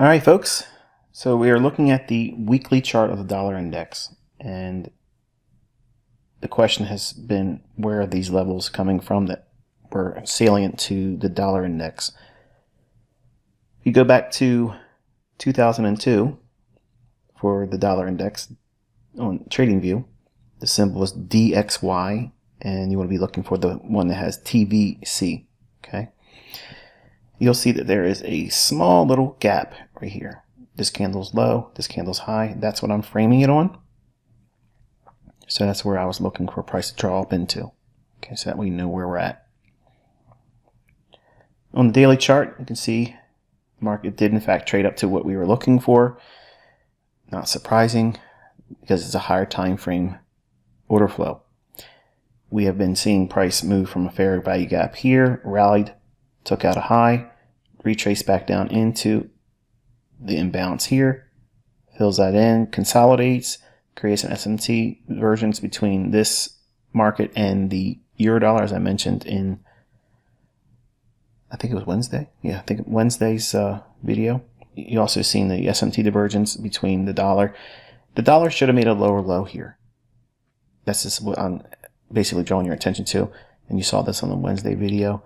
All right, folks. So we are looking at the weekly chart of the dollar index, and the question has been, where are these levels coming from that were salient to the dollar index? If you go back to 2002 for the dollar index on TradingView, the symbol is DXY, and you want to be looking for the one that has TVC. Okay. You'll see that there is a small little gap right here. This candle's low, this candle's high. That's what I'm framing it on. So that's where I was looking for price to draw up into. Okay, so that we know where we're at. On the daily chart, you can see the market did in fact trade up to what we were looking for. Not surprising, because it's a higher time frame order flow. We have been seeing price move from a fair value gap here, rallied, took out a high, retraced back down into the imbalance here, fills that in, consolidates, creates an SMT divergence between this market and the euro dollar, as I mentioned in, I think it was Wednesday. Yeah, I think Wednesday's video. You also seen the SMT divergence between the dollar. The dollar should have made a lower low here. That's just what I'm basically drawing your attention to. And you saw this on the Wednesday video.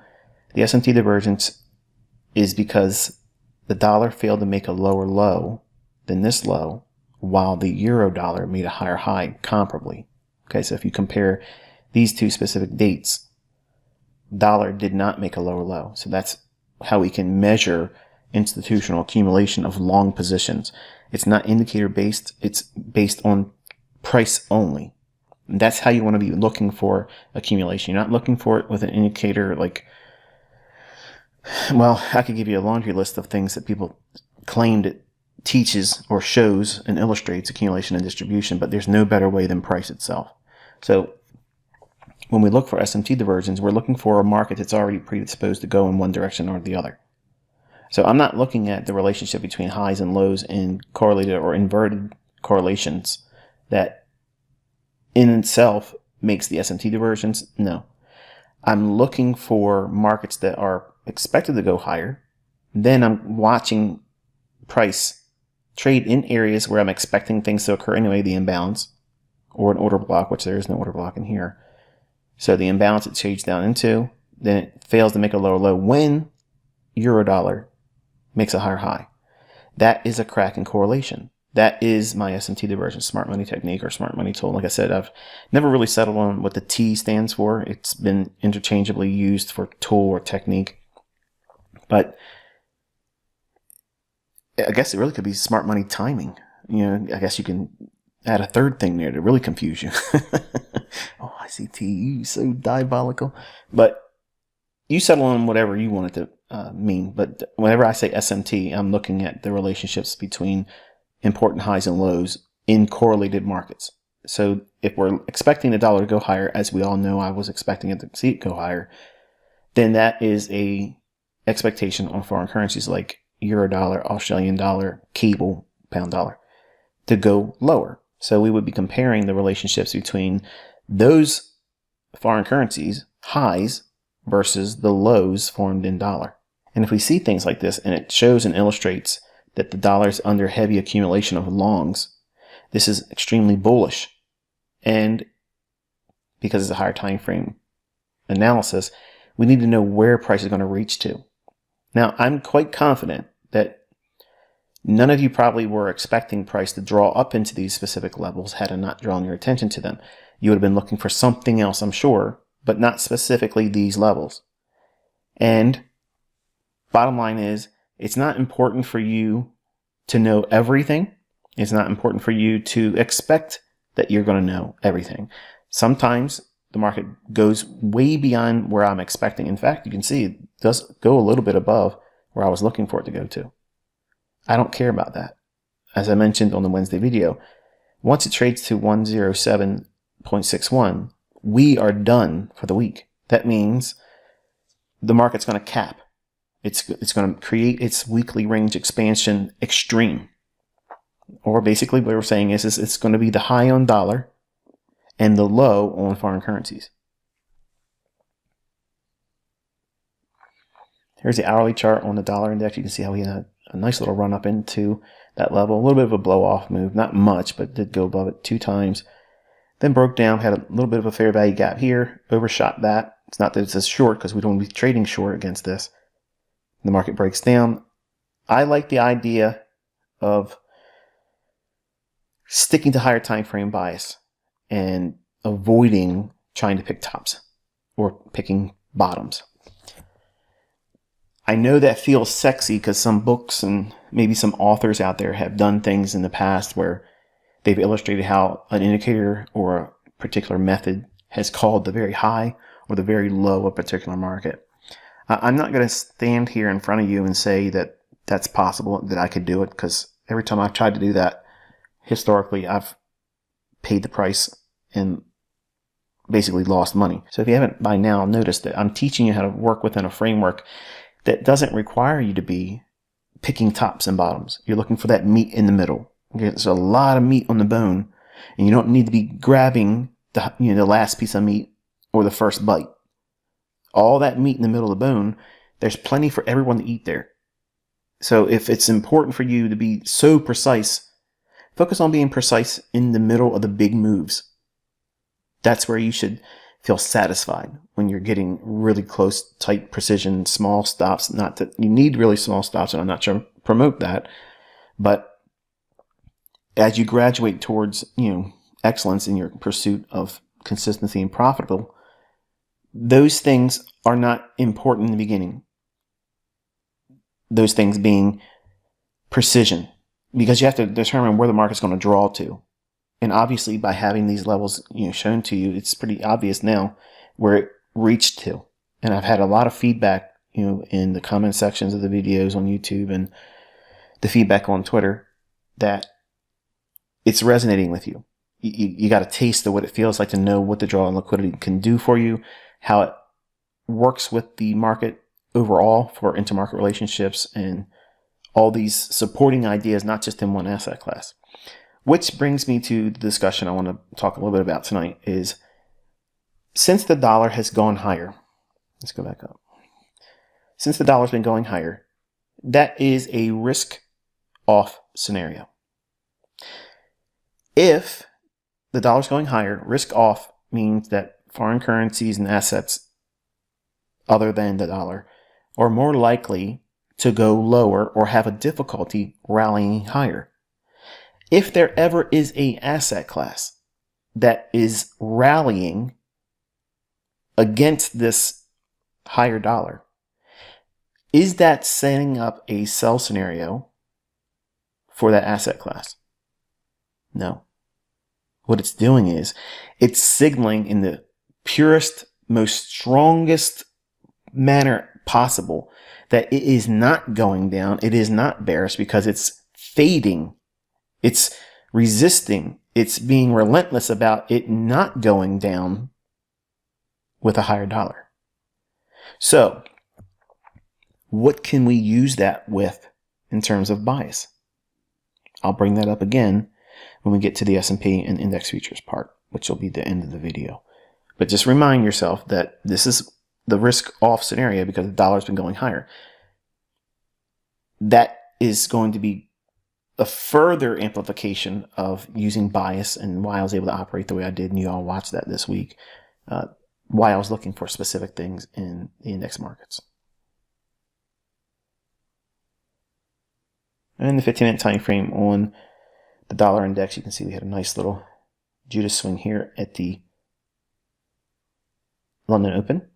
The SMT divergence is because the dollar failed to make a lower low than this low, while the euro dollar made a higher high comparably. Okay, so if you compare these two specific dates, dollar did not make a lower low. So that's how we can measure institutional accumulation of long positions. It's not indicator based, it's based on price only. And that's how you want to be looking for accumulation. You're not looking for it with an indicator like, well, I could give you a laundry list of things that people claimed it teaches or shows and illustrates accumulation and distribution, but there's no better way than price itself. So when we look for SMT divergence, we're looking for a market that's already predisposed to go in one direction or the other. So I'm not looking at the relationship between highs and lows in correlated or inverted correlations that in itself makes the SMT divergence. No. I'm looking for markets that are expected to go higher. Then I'm watching price trade in areas where I'm expecting things to occur anyway, the imbalance or an order block, which there is no order block in here. So the imbalance it trades down into, then it fails to make a lower low when euro dollar makes a higher high. That is a crack in correlation. That is my SMT divergence, smart money technique or smart money tool. Like I said, I've never really settled on what the T stands for. It's been interchangeably used for tool or technique. But I guess it really could be smart money timing. You know, I guess you can add a third thing there to really confuse you. Oh, ICT, so diabolical. But you settle on whatever you want it to mean. But whenever I say SMT, I'm looking at the relationships between important highs and lows in correlated markets. So if we're expecting the dollar to go higher, as we all know I was expecting it to see it go higher, then that is a expectation on foreign currencies like euro dollar, Australian dollar, cable, pound dollar to go lower. So we would be comparing the relationships between those foreign currencies, highs, versus the lows formed in dollar. And if we see things like this and it shows and illustrates that the dollar is under heavy accumulation of longs, this is extremely bullish. And because it's a higher time frame analysis, we need to know where price is going to reach to. Now, I'm quite confident that none of you probably were expecting price to draw up into these specific levels had I not drawn your attention to them. You would have been looking for something else, I'm sure, but not specifically these levels. And bottom line is, it's not important for you to know everything. It's not important for you to expect that you're going to know everything. Sometimes the market goes way beyond where I'm expecting. In fact, you can see it does go a little bit above where I was looking for it to go to. I don't care about that. As I mentioned on the Wednesday video, once it trades to 107.61, we are done for the week. That means the market's going to cap. It's going to create its weekly range expansion extreme. Or basically what we're saying is it's going to be the high on dollar and the low on foreign currencies. Here's the hourly chart on the dollar index. You can see how we had a nice little run up into that level. A little bit of a blow off move, not much, but did go above it 2 times. Then broke down, had a little bit of a fair value gap here, overshot that. It's not that it's a short because we don't want to be trading short against this. The market breaks down. I like the idea of sticking to higher time frame bias and avoiding trying to pick tops or picking bottoms. I know that feels sexy because some books and maybe some authors out there have done things in the past where they've illustrated how an indicator or a particular method has called the very high or the very low of a particular market. I'm not going to stand here in front of you and say that that's possible, that I could do it, because every time I've tried to do that, historically, I've paid the price and basically lost money. So if you haven't by now noticed that I'm teaching you how to work within a framework that doesn't require you to be picking tops and bottoms. You're looking for that meat in the middle. There's a lot of meat on the bone, and you don't need to be grabbing the last piece of meat or the first bite. All that meat in the middle of the bone, there's plenty for everyone to eat there. So if it's important for you to be so precise, focus on being precise in the middle of the big moves. That's where you should feel satisfied when you're getting really close, tight precision, small stops. Not that you need really small stops, and I'm not trying to promote that, but as you graduate towards, excellence in your pursuit of consistency and profitable, those things are not important in the beginning. Those things being precision, because you have to determine where the market's going to draw to. And obviously by having these levels, shown to you, it's pretty obvious now where it reached to. And I've had a lot of feedback, in the comment sections of the videos on YouTube and the feedback on Twitter that it's resonating with you. You got a taste of what it feels like to know what the draw and liquidity can do for you, how it works with the market overall for intermarket relationships and all these supporting ideas, not just in one asset class. Which brings me to the discussion I want to talk a little bit about tonight is, since the dollar has gone higher, let's go back up. Since the dollar's been going higher, that is a risk-off scenario. If the dollar's going higher, risk-off means that foreign currencies and assets other than the dollar are more likely to go lower or have a difficulty rallying higher. If there ever is an asset class that is rallying against this higher dollar, is that setting up a sell scenario for that asset class? No. What it's doing is it's signaling in the purest, most strongest manner possible that it is not going down. It is not bearish because it's fading. It's resisting. It's being relentless about it not going down with a higher dollar. So, what can we use that with in terms of bias? I'll bring that up again when we get to the S&P and index futures part, which will be the end of the video. But just remind yourself that this is the risk-off scenario because the dollar's been going higher. That is going to be a further amplification of using bias and why I was able to operate the way I did, and you all watched that this week, why I was looking for specific things in the index markets. And the 15-minute time frame on the dollar index, you can see we had a nice little Judas swing here at the London Open.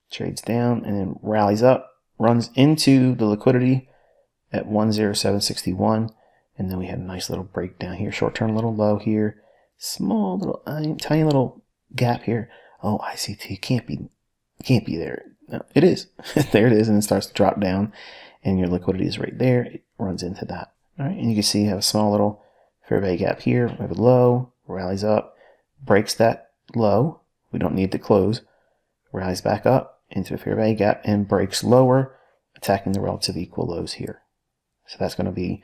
Trades down and then rallies up, runs into the liquidity at 107.61, and then we had a nice little breakdown here, short-term little low here, small little tiny little gap here. Oh, ICT can't be there. No, it is. There it is, and it starts to drop down, and your liquidity is right there. It runs into that. All right, and you can see you have a small little fair value gap here. We have a low, rallies up, breaks that low. We don't need to close. Rallies back up into a fair value gap and breaks lower, attacking the relative equal lows here. So that's going to be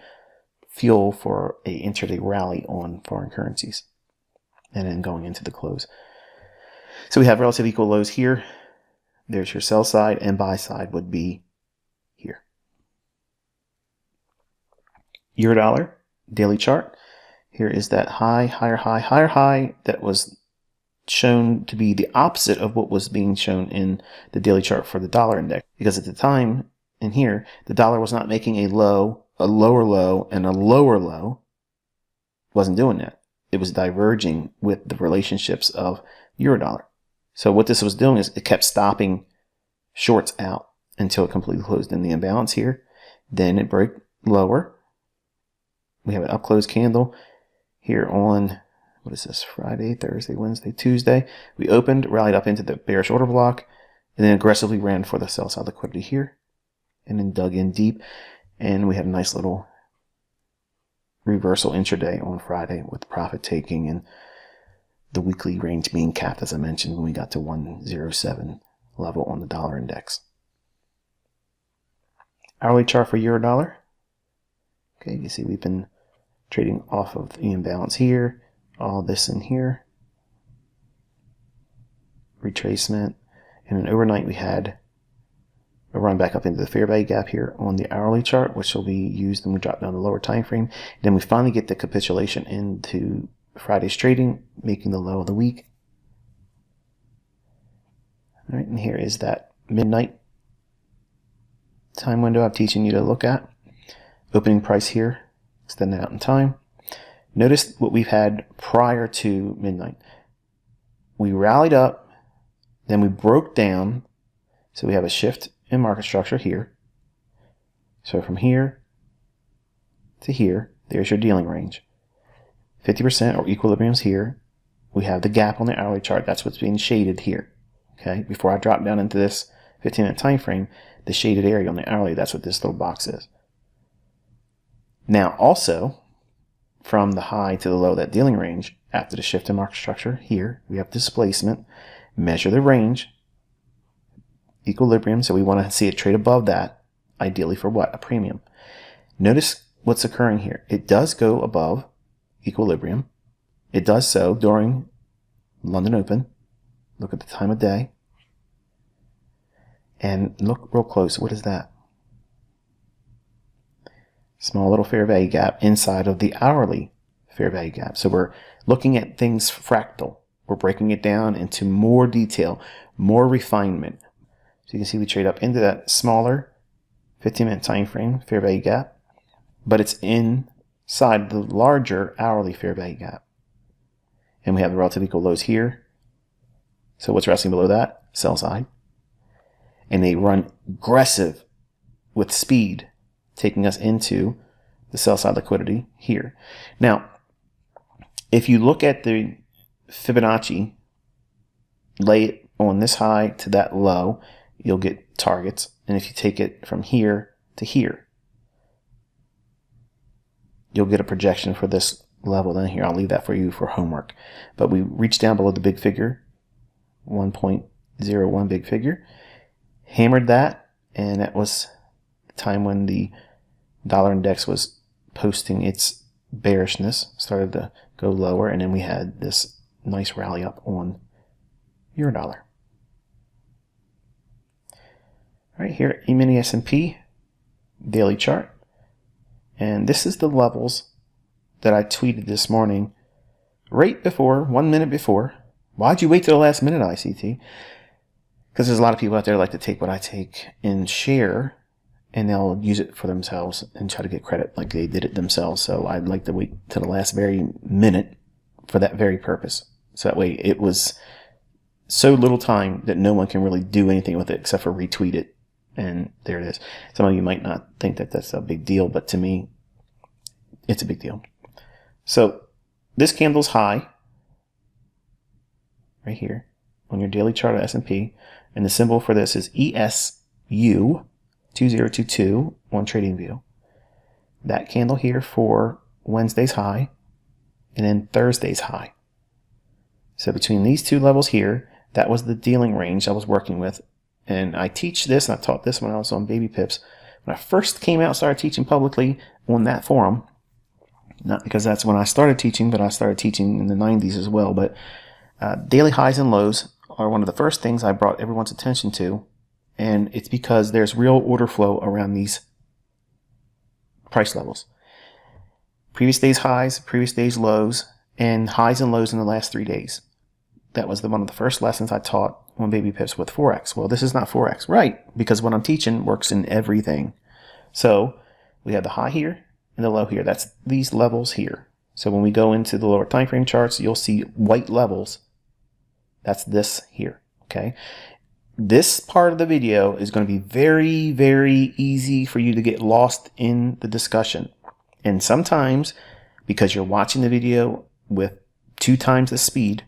fuel for a intraday rally on foreign currencies, and then going into the close. So we have relative equal lows here. There's your sell side, and buy side would be here. Eurodollar daily chart. Here is that high, higher high, higher high that was shown to be the opposite of what was being shown in the daily chart for the dollar index. Because at the time in here, the dollar was not making a low, a lower low, and a lower low. It wasn't doing that. It was diverging with the relationships of Eurodollar. So what this was doing is it kept stopping shorts out until it completely closed in the imbalance here. Then it broke lower. We have an up close candle here on, what is this, Friday, Thursday, Wednesday, Tuesday. We opened, rallied up into the bearish order block, and then aggressively ran for the sell side liquidity here, and then dug in deep. And we had a nice little reversal intraday on Friday with profit taking and the weekly range being capped, as I mentioned, when we got to 107 level on the dollar index. Hourly chart for Eurodollar. Okay, you see we've been trading off of the imbalance here, all this in here, retracement, and then overnight we had a run back up into the fair value gap here on the hourly chart, which will be used when we drop down the lower time frame. Then we finally get the capitulation into Friday's trading, making the low of the week. All right, and here is that midnight time window I'm teaching you to look at. Opening price here, extended out in time. Notice what we've had prior to midnight. We rallied up, then we broke down, so we have a shift in market structure here. So from here to here, there's your dealing range. 50% or equilibrium's here. We have the gap on the hourly chart. That's what's being shaded here. Okay, before I drop down into this 15-minute time frame, the shaded area on the hourly, that's what this little box is. Now also, from the high to the low of that dealing range, after the shift in market structure here, we have displacement, measure the range, equilibrium, so we want to see it trade above that, ideally for what? A premium. Notice what's occurring here. It does go above equilibrium. It does so during London Open. Look at the time of day. And look real close. What is that? Small little fair value gap inside of the hourly fair value gap. So we're looking at things fractal. We're breaking it down into more detail, more refinement. So you can see we trade up into that smaller 15-minute time frame fair value gap, but it's inside the larger hourly fair value gap. And we have the relative equal lows here. So what's resting below that? Sell side. And they run aggressive with speed, taking us into the sell side liquidity here. Now, if you look at the Fibonacci, lay it on this high to that low, you'll get targets. And if you take it from here to here, you'll get a projection for this level down here. I'll leave that for you for homework. But we reached down below the big figure, 1.01 big figure, hammered that, and that was the time when the dollar index was posting its bearishness, started to go lower, and then we had this nice rally up on Eurodollar. Right here, E-mini S&P daily chart, and this is the levels that I tweeted this morning right before, 1 minute before. Why'd you wait till the last minute, ICT? Because there's a lot of people out there that like to take what I take and share, and they'll use it for themselves and try to get credit like they did it themselves. So I'd like to wait till the last very minute for that very purpose. So that way it was so little time that no one can really do anything with it except for retweet it. And there it is. Some of you might not think that that's a big deal, but to me, it's a big deal. So this candle's high right here on your daily chart of S&P, and the symbol for this is ESU 2022 on TradingView. That candle here for Wednesday's high, and then Thursday's high. So between these two levels here, that was the dealing range I was working with. And I teach this, and I taught this when I was on Baby Pips. When I first came out and started teaching publicly on that forum, not because that's when I started teaching, but I started teaching in the 90s as well. But daily highs and lows are one of the first things I brought everyone's attention to. And it's because there's real order flow around these price levels. previous day's highs, previous day's lows, and highs and lows in the last 3 days. That was one of the first lessons I taught on baby pips with forex. Well, this is not forex, right? Because what I'm teaching works in everything. So we have the high here and the low here. That's these levels here. So when we go into the lower time frame charts, you'll see white levels. That's this here, okay? This part of the video is going to be very, very easy for you to get lost in the discussion. And sometimes, because you're watching the video with 2 times the speed,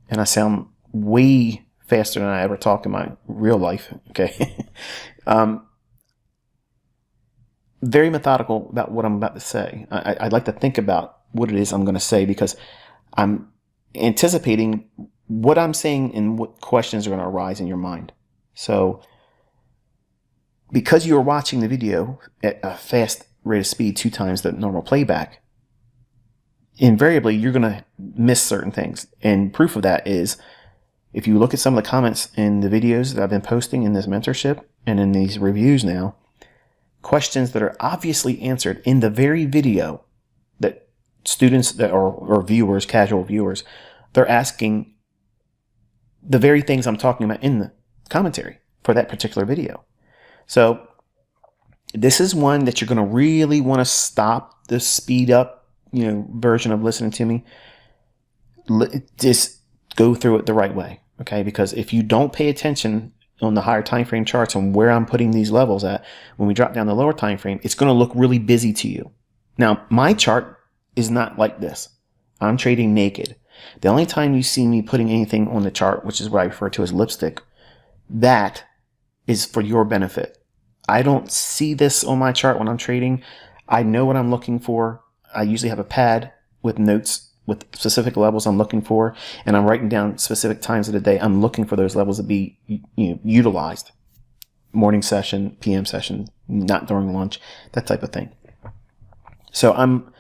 and I sound way faster than I ever talk in my real life, okay? Very methodical about what I'm about to say. I'd like to think about what it is I'm going to say, because I'm anticipating what I'm saying and what questions are going to arise in your mind. So because you're watching the video at a fast rate of speed, 2 times the normal playback, invariably you're going to miss certain things. And proof of that is if you look at some of the comments in the videos that I've been posting in this mentorship and in these reviews now, questions that are obviously answered in the very video that students that or viewers, casual viewers, they're asking the very things I'm talking about in the commentary for that particular video. So this is one that you're going to really want to stop the speed up, version of listening to me. Just go through it the right way, okay? Because if you don't pay attention on the higher time frame charts on where I'm putting these levels at, when we drop down the lower time frame, it's going to look really busy to you. Now, my chart is not like this. I'm trading naked. The only time you see me putting anything on the chart, which is what I refer to as lipstick, that is for your benefit. I don't see this on my chart when I'm trading. I know what I'm looking for. I usually have a pad with notes with specific levels I'm looking for, and I'm writing down specific times of the day I'm looking for those levels to be utilized. Morning session, PM session, not during lunch, that type of thing. So I'm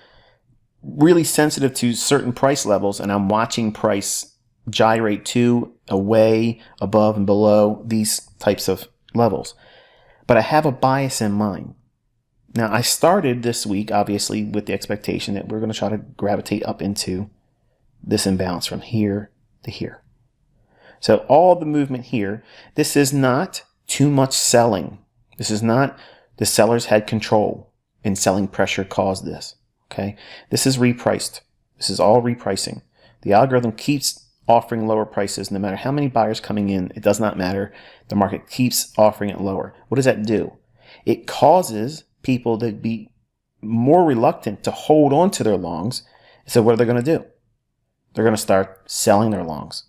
really sensitive to certain price levels, and I'm watching price gyrate to, away, above, and below these types of levels. But I have a bias in mind. Now, I started this week, obviously, with the expectation that we're going to try to gravitate up into this imbalance from here to here. So all the movement here, this is not too much selling. This is not the sellers had control and selling pressure caused this. Okay, this is repriced. This is all repricing. The algorithm keeps offering lower prices no matter how many buyers coming in. It does not matter. The market keeps offering it lower. What does that do? It causes people to be more reluctant to hold on to their longs. So what are they going to do? They're going to start selling their longs.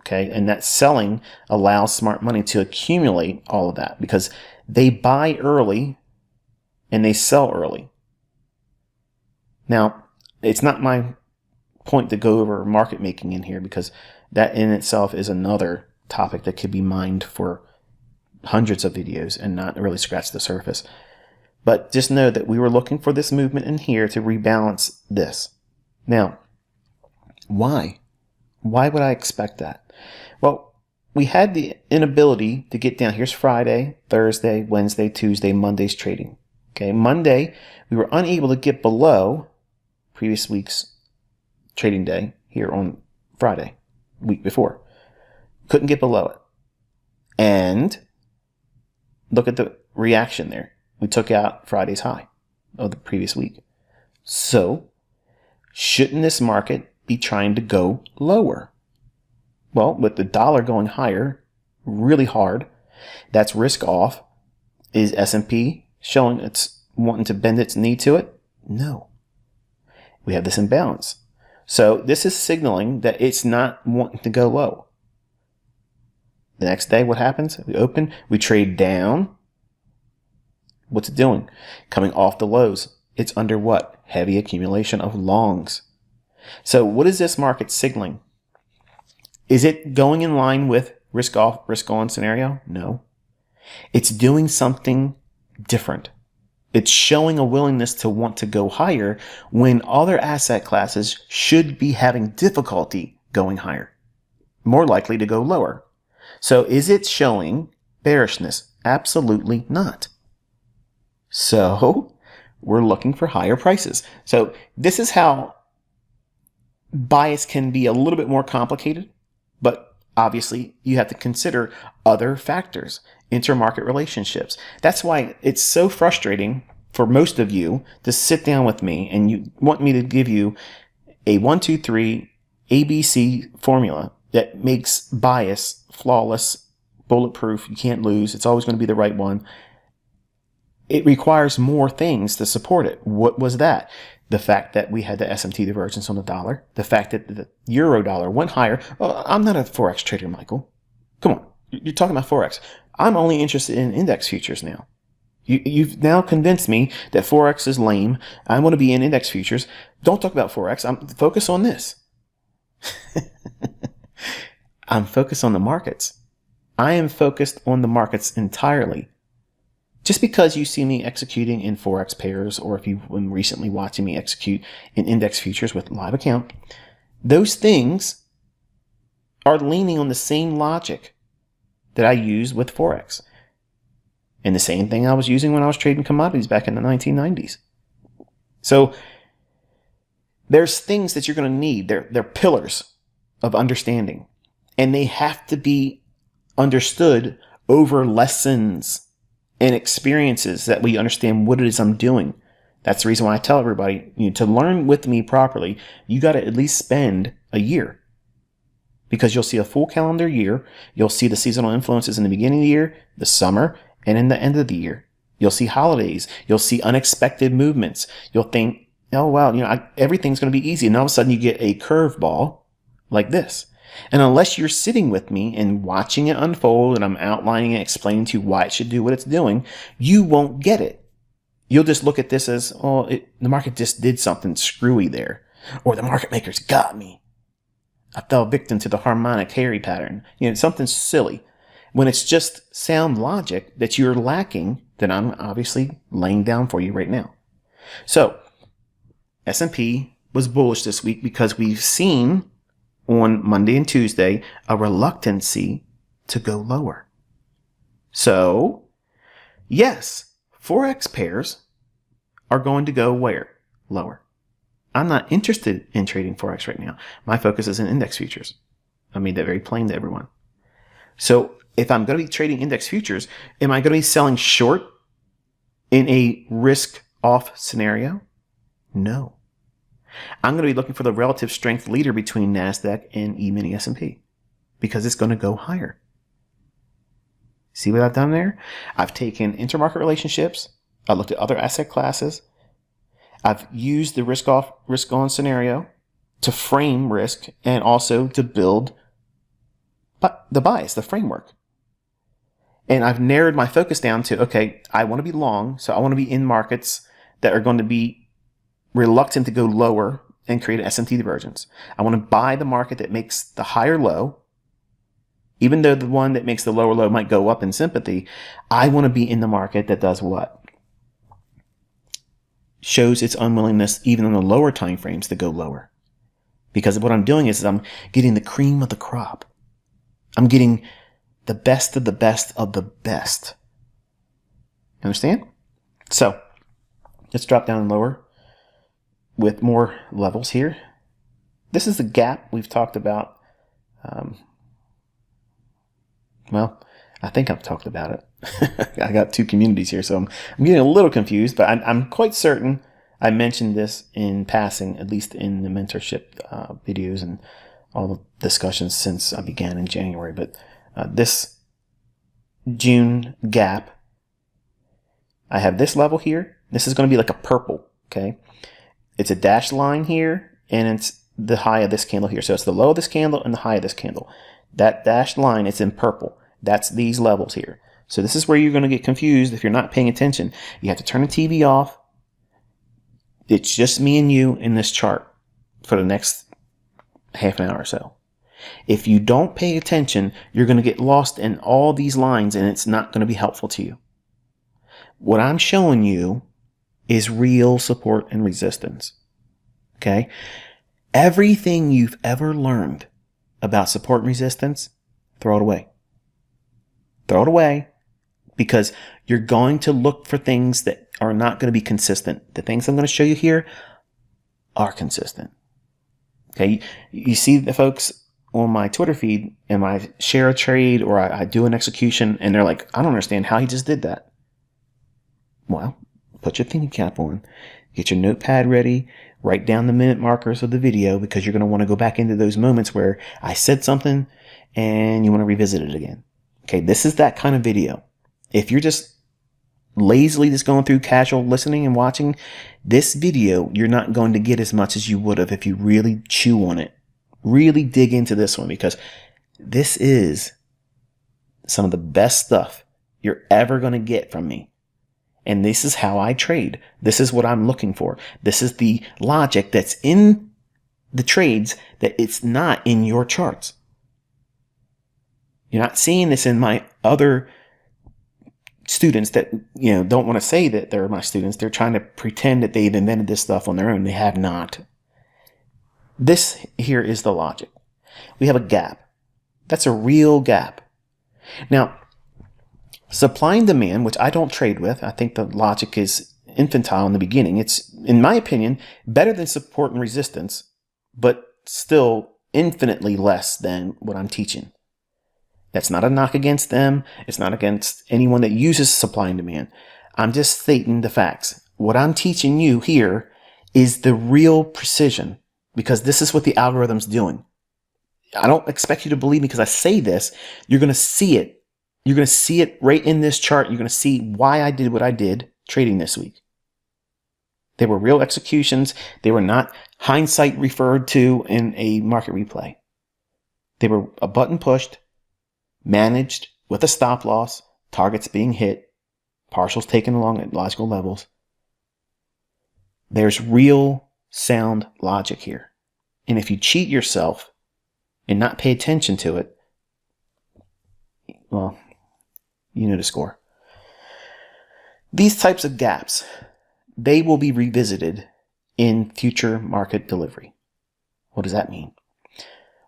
Okay, and that selling allows smart money to accumulate all of that because they buy early and they sell early. Now, it's not my point to go over market making in here because that in itself is another topic that could be mined for hundreds of videos and not really scratch the surface. But just know that we were looking for this movement in here to rebalance this. Now, why? Why would I expect that? Well, we had the inability to get down. Here's Friday, Thursday, Wednesday, Tuesday, Monday's trading. Okay, Monday, we were unable to get below previous week's trading day here on Friday, week before. Couldn't get below it. And look at the reaction there. We took out Friday's high of the previous week. So, shouldn't this market be trying to go lower? Well, with the dollar going higher really hard, that's risk off. Is S&P showing it's wanting to bend its knee to it? No. We have this imbalance. So this is signaling that it's not wanting to go low. The next day, what happens? We open, we trade down. What's it doing? Coming off the lows. It's under what? Heavy accumulation of longs. So what is this market signaling? Is it going in line with risk off, risk on scenario? No. It's doing something different. It's showing a willingness to want to go higher when other asset classes should be having difficulty going higher, more likely to go lower. So is it showing bearishness? Absolutely not. So we're looking for higher prices. So this is how bias can be a little bit more complicated, but obviously you have to consider other factors, intermarket relationships. That's why it's so frustrating for most of you to sit down with me and you want me to give you a 1, 2, 3 ABC formula that makes bias flawless, bulletproof. You can't lose. It's always going to be the right one. It requires more things to support it. What was that? The fact that we had the SMT divergence on the dollar. The fact that the euro dollar went higher. Oh, I'm not a forex trader, Michael. Come on. You're talking about forex. I'm only interested in index futures now. You've now convinced me that forex is lame. I want to be in index futures. Don't talk about forex. I'm focused on this. I'm focused on the markets. I am focused on the markets entirely. Just because you see me executing in forex pairs, or if you've been recently watching me execute in index futures with live account, those things are leaning on the same logic that I use with forex. And the same thing I was using when I was trading commodities back in the 1990s. So there's things that you're going to need. They're pillars of understanding. And they have to be understood over lessons and experiences that we understand what it is I'm doing. That's the reason why I tell everybody, to learn with me properly, you got to at least spend a year. Because you'll see a full calendar year. You'll see the seasonal influences in the beginning of the year, the summer, and in the end of the year. You'll see holidays. You'll see unexpected movements. You'll think, oh, wow, everything's going to be easy. And all of a sudden you get a curveball like this. And unless you're sitting with me and watching it unfold and I'm outlining and explaining to you why it should do what it's doing, you won't get it. You'll just look at this as, the market just did something screwy there. Or the market makers got me. I fell victim to the harmonic Harry pattern. Something silly. When it's just sound logic that you're lacking, then I'm obviously laying down for you right now. So, S&P was bullish this week because we've seen on Monday and Tuesday a reluctancy to go lower. So, yes, forex pairs are going to go where? Lower. I'm not interested in trading forex right now. My focus is in index futures. I made that very plain to everyone. So, if I'm going to be trading index futures, am I going to be selling short in a risk-off scenario? No. I'm going to be looking for the relative strength leader between NASDAQ and E-mini S&P because it's going to go higher. See what I've done there? I've taken intermarket relationships. I looked at other asset classes. I've used the risk-off, risk-on scenario to frame risk and also to build the bias, the framework. And I've narrowed my focus down to, okay, I want to be long, so I want to be in markets that are going to be reluctant to go lower and create an SMT divergence. I want to buy the market that makes the higher low, even though the one that makes the lower low might go up in sympathy. I want to be in the market that does what? Shows its unwillingness even on the lower time frames to go lower. Because what I'm doing is I'm getting the cream of the crop. I'm getting the best of the best of the best. Understand? So, let's drop down lower with more levels here. This is the gap we've talked about. I think I've talked about it. I got two communities here, so I'm getting a little confused, but I'm quite certain I mentioned this in passing, at least in the mentorship videos and all the discussions since I began in January. But this June gap, I have this level here. This is going to be like a purple, okay? It's a dashed line here, and it's the high of this candle here. So it's the low of this candle and the high of this candle. That dashed line, it's in purple. That's these levels here. So this is where you're going to get confused if you're not paying attention. You have to turn the TV off. It's just me and you in this chart for the next half an hour or so. If you don't pay attention, you're going to get lost in all these lines, and it's not going to be helpful to you. What I'm showing you is real support and resistance. Okay? Everything you've ever learned about support and resistance, throw it away. Throw it away. because you're going to look for things that are not going to be consistent. The things I'm going to show you here are consistent. Okay. You see the folks on my Twitter feed, and I share a trade or I do an execution, and they're like, I don't understand how he just did that. Well, put your thinking cap on, get your notepad ready, write down the minute markers of the video, because you're going to want to go back into those moments where I said something and you want to revisit it again. Okay, this is that kind of video. If you're just lazily just going through casual listening and watching this video, you're not going to get as much as you would have if you really chew on it. Really dig into this one, because this is some of the best stuff you're ever going to get from me. And this is how I trade. This is what I'm looking for. This is the logic that's in the trades that it's not in your charts. You're not seeing this in my other students that, don't want to say that they're my students. They're trying to pretend that they've invented this stuff on their own. They have not. This here is the logic. We have a gap. That's a real gap. Now, supply and demand, which I don't trade with, I think the logic is infantile in the beginning. It's, in my opinion, better than support and resistance, but still infinitely less than what I'm teaching. That's not a knock against them. It's not against anyone that uses supply and demand. I'm just stating the facts. What I'm teaching you here is the real precision, because this is what the algorithm's doing. I don't expect you to believe me because I say this. You're going to see it. You're going to see it right in this chart. You're going to see why I did what I did trading this week. They were real executions. They were not hindsight referred to in a market replay. They were a button pushed, managed with a stop loss, targets being hit, partials taken along at logical levels. There's real sound logic here. And if you cheat yourself and not pay attention to it, well, you know the score. These types of gaps, they will be revisited in future market delivery. What does that mean?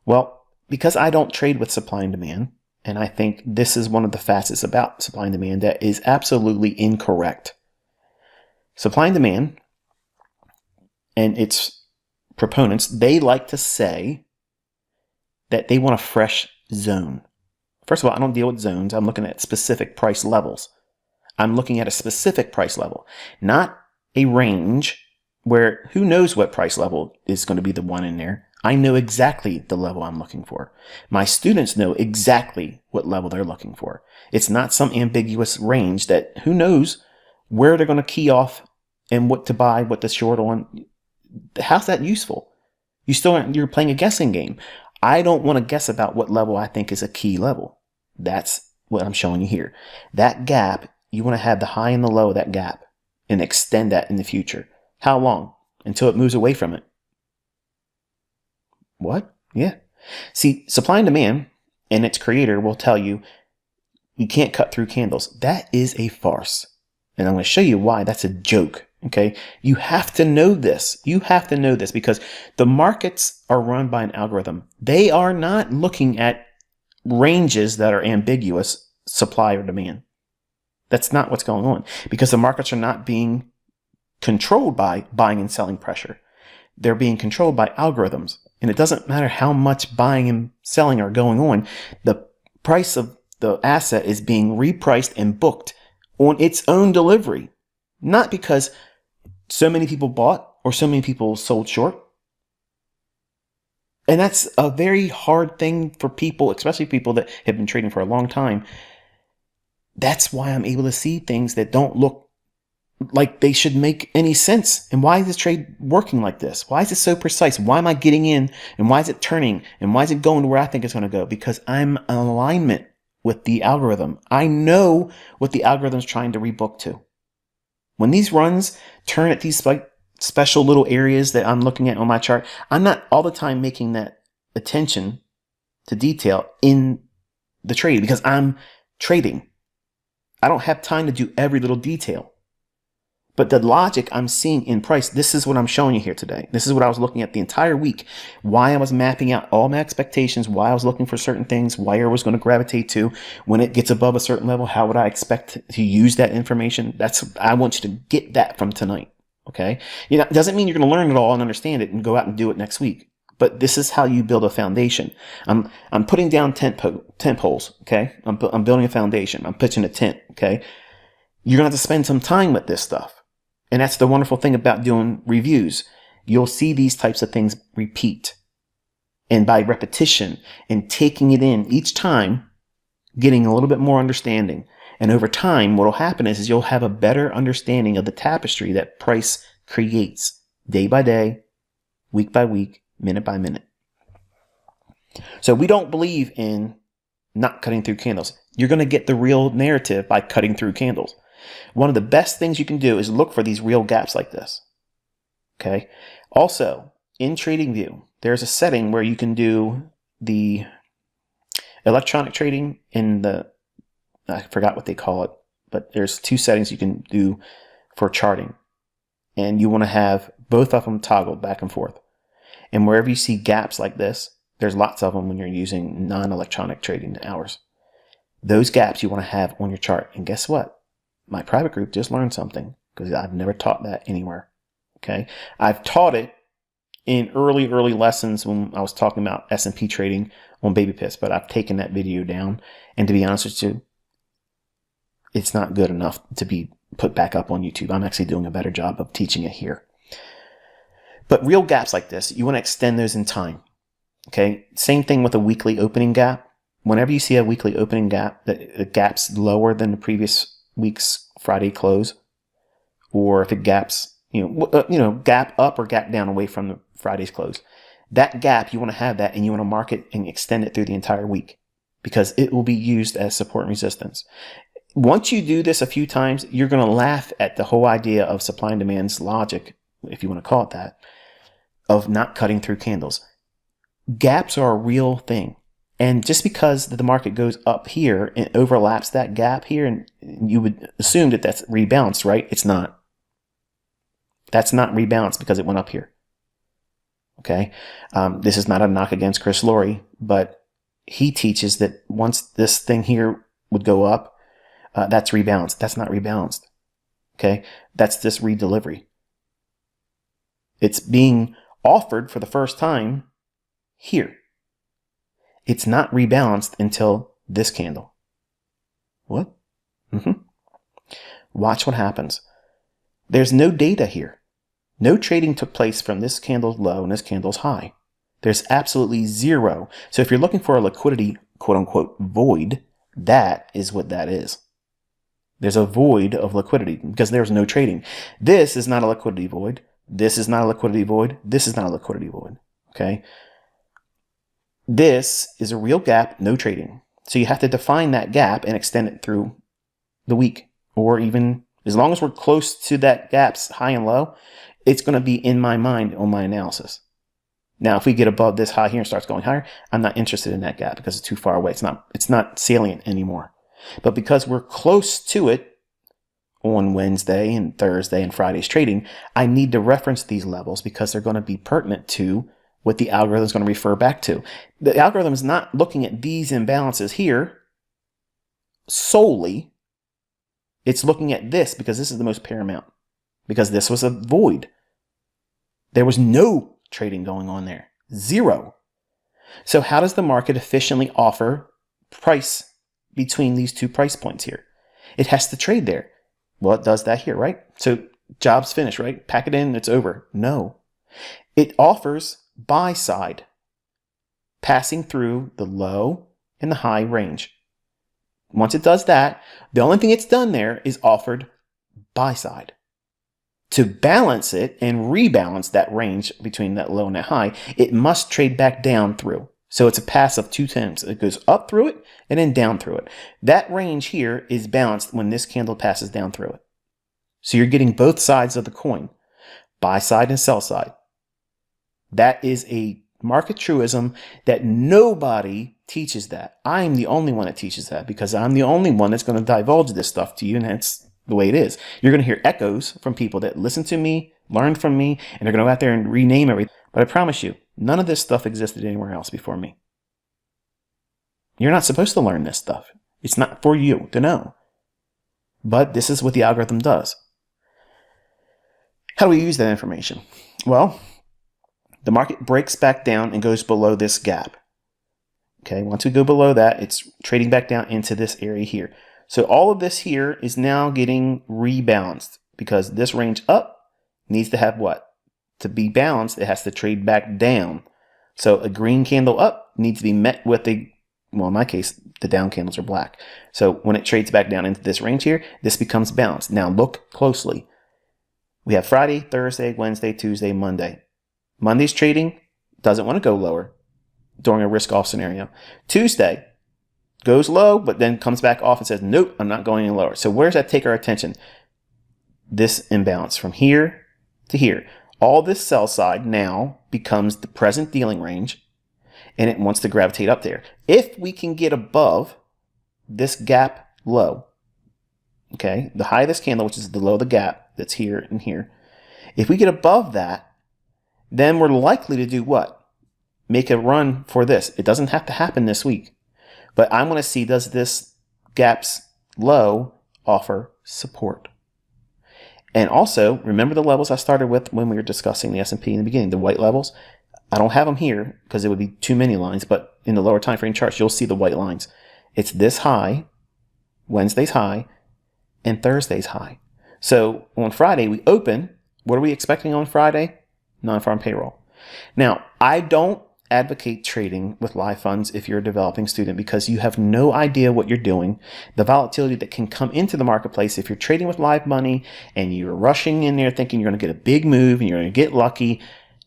Well, because I don't trade with supply and demand, and I think this is one of the facets about supply and demand that is absolutely incorrect. Supply and demand and its proponents, they like to say that they want a fresh zone. First of all, I don't deal with zones. I'm looking at specific price levels. I'm looking at a specific price level, not a range where who knows what price level is going to be the one in there. I know exactly the level I'm looking for. My students know exactly what level they're looking for. It's not some ambiguous range that who knows where they're going to key off and what to buy, what to short on. How's that useful? You're playing a guessing game. I don't want to guess about what level I think is a key level. That's what I'm showing you here. That gap, you want to have the high and the low of that gap and extend that in the future. How long? Until it moves away from it. What? Yeah. See, supply and demand and its creator will tell you you can't cut through candles. That is a farce. And I'm going to show you why that's a joke. Okay. You have to know this. You have to know this because the markets are run by an algorithm. They are not looking at ranges that are ambiguous, supply or demand. That's not what's going on because the markets are not being controlled by buying and selling pressure. They're being controlled by algorithms. And it doesn't matter how much buying and selling are going on. The price of the asset is being repriced and booked on its own delivery. Not because so many people bought or so many people sold short. And that's a very hard thing for people, especially people that have been trading for a long time. That's why I'm able to see things that don't look like they should make any sense. And why is this trade working like this? Why is it so precise? Why am I getting in? And why is it turning? And why is it going to where I think it's going to go? Because I'm in alignment with the algorithm. I know what the algorithm's trying to rebook to. When these runs turn at these like special little areas that I'm looking at on my chart, I'm not all the time making that attention to detail in the trade because I'm trading. I don't have time to do every little detail. But the logic I'm seeing in price, this is what I'm showing you here today. This is what I was looking at the entire week. Why I was mapping out all my expectations, why I was looking for certain things, why I was going to gravitate to. When it gets above a certain level, how would I expect to use that information? I want you to get that from tonight. Okay. It doesn't mean you're going to learn it all and understand it and go out and do it next week. But this is how you build a foundation. I'm putting down tent poles. Okay. I'm building a foundation. I'm pitching a tent. Okay. You're going to have to spend some time with this stuff. And that's the wonderful thing about doing reviews. You'll see these types of things repeat. And by repetition and taking it in each time, getting a little bit more understanding. And over time, what will happen is you'll have a better understanding of the tapestry that price creates day by day, week by week, minute by minute. So we don't believe in not cutting through candles. You're going to get the real narrative by cutting through candles. One of the best things you can do is look for these real gaps like this. Okay. Also, in TradingView, there's a setting where you can do the electronic trading in I forgot what they call it, but there's 2 settings you can do for charting. And you want to have both of them toggled back and forth. And wherever you see gaps like this, there's lots of them when you're using non-electronic trading hours. Those gaps you want to have on your chart. And guess what? My private group just learned something because I've never taught that anywhere. Okay. I've taught it in early lessons when I was talking about S&P trading on baby pits, but I've taken that video down. And to be honest with you, it's not good enough to be put back up on YouTube. I'm actually doing a better job of teaching it here. But real gaps like this, you want to extend those in time. Okay. Same thing with a weekly opening gap. Whenever you see a weekly opening gap, the gap's lower than the previous week's Friday close, or if it gaps, gap up or gap down away from the Friday's close, that gap, you want to have that and you want to mark it and extend it through the entire week because it will be used as support and resistance. Once you do this a few times, you're going to laugh at the whole idea of supply and demand's logic, if you want to call it that, of not cutting through candles. Gaps are a real thing. And just because the market goes up here and overlaps that gap here, and you would assume that that's rebalanced, right? It's not. That's not rebalanced because it went up here. Okay. This is not a knock against Chris Laurie, but he teaches that once this thing here would go up, that's rebalanced. That's not rebalanced. Okay. That's this redelivery. It's being offered for the first time here. It's not rebalanced until this candle. What? Watch what happens. There's no data here. No trading took place from this candle's low and this candle's high. There's absolutely zero. So if you're looking for a liquidity, quote unquote, void, that is what that is. There's a void of liquidity because there's no trading. This is not a liquidity void. This is not a liquidity void. This is not a liquidity void. Okay. This is a real gap, no trading. So you have to define that gap and extend it through the week, or even as long as we're close to that gap's high and low, it's going to be in my mind on my analysis. Now, if we get above this high here and starts going higher, I'm not interested in that gap because it's too far away. It's not salient anymore. But because we're close to it on Wednesday and Thursday and Friday's trading, I need to reference these levels because they're going to be pertinent to what the algorithm is going to refer back to. The algorithm is not looking at these imbalances here solely. It's looking at this because this is the most paramount, because this was a void. There was no trading going on there. Zero. So how does the market efficiently offer price between these two price points here? It has to trade there. Well, it does that here, right? So job's finished, right? Pack it in, it's over. No. It offers buy side, passing through the low and the high range. Once it does that, the only thing it's done there is offered buy side. To balance it and rebalance that range between that low and that high, it must trade back down through. So it's a pass of two times. It goes up through it and then down through it. That range here is balanced when this candle passes down through it. So you're getting both sides of the coin, buy side and sell side. That is a market truism that nobody teaches that. I'm the only one that teaches that because I'm the only one that's going to divulge this stuff to you, and the way it is. You're going to hear echoes from people that listen to me, learn from me, and they're going to go out there and rename everything. But I promise you, none of this stuff existed anywhere else before me. You're not supposed to learn this stuff. It's not for you to know. But this is what the algorithm does. How do we use that information? Well, the market breaks back down and goes below this gap. Okay, once we go below that, it's trading back down into this area here. So all of this here is now getting rebalanced because this range up needs to have what? To be balanced, it has to trade back down. So a green candle up needs to be met with a, well, in my case, the down candles are black. So when it trades back down into this range here, this becomes balanced. Now look closely. We have Friday, Thursday, Wednesday, Tuesday, Monday. Monday's trading doesn't want to go lower during a risk-off scenario. Tuesday goes low, but then comes back off and says, nope, I'm not going any lower. So where does that take our attention? This imbalance from here to here. All this sell side now becomes the present dealing range, and it wants to gravitate up there. If we can get above this gap low, okay, the high of this candle, which is the low of the gap that's here and here, if we get above that, then we're likely to do what? Make a run for this. It doesn't have to happen this week, but I want to see, does this gap's low offer support? And also, remember the levels I started with when we were discussing the S&P in the beginning, the white levels? I don't have them here because it would be too many lines, but in the lower time frame charts, you'll see the white lines. It's this high, Wednesday's high, and Thursday's high. So on Friday, we open. What are we expecting on Friday? Non-farm payroll. Now, I don't advocate trading with live funds if you're a developing student because you have no idea what you're doing. The volatility that can come into the marketplace if you're trading with live money and you're rushing in there thinking you're going to get a big move and you're going to get lucky,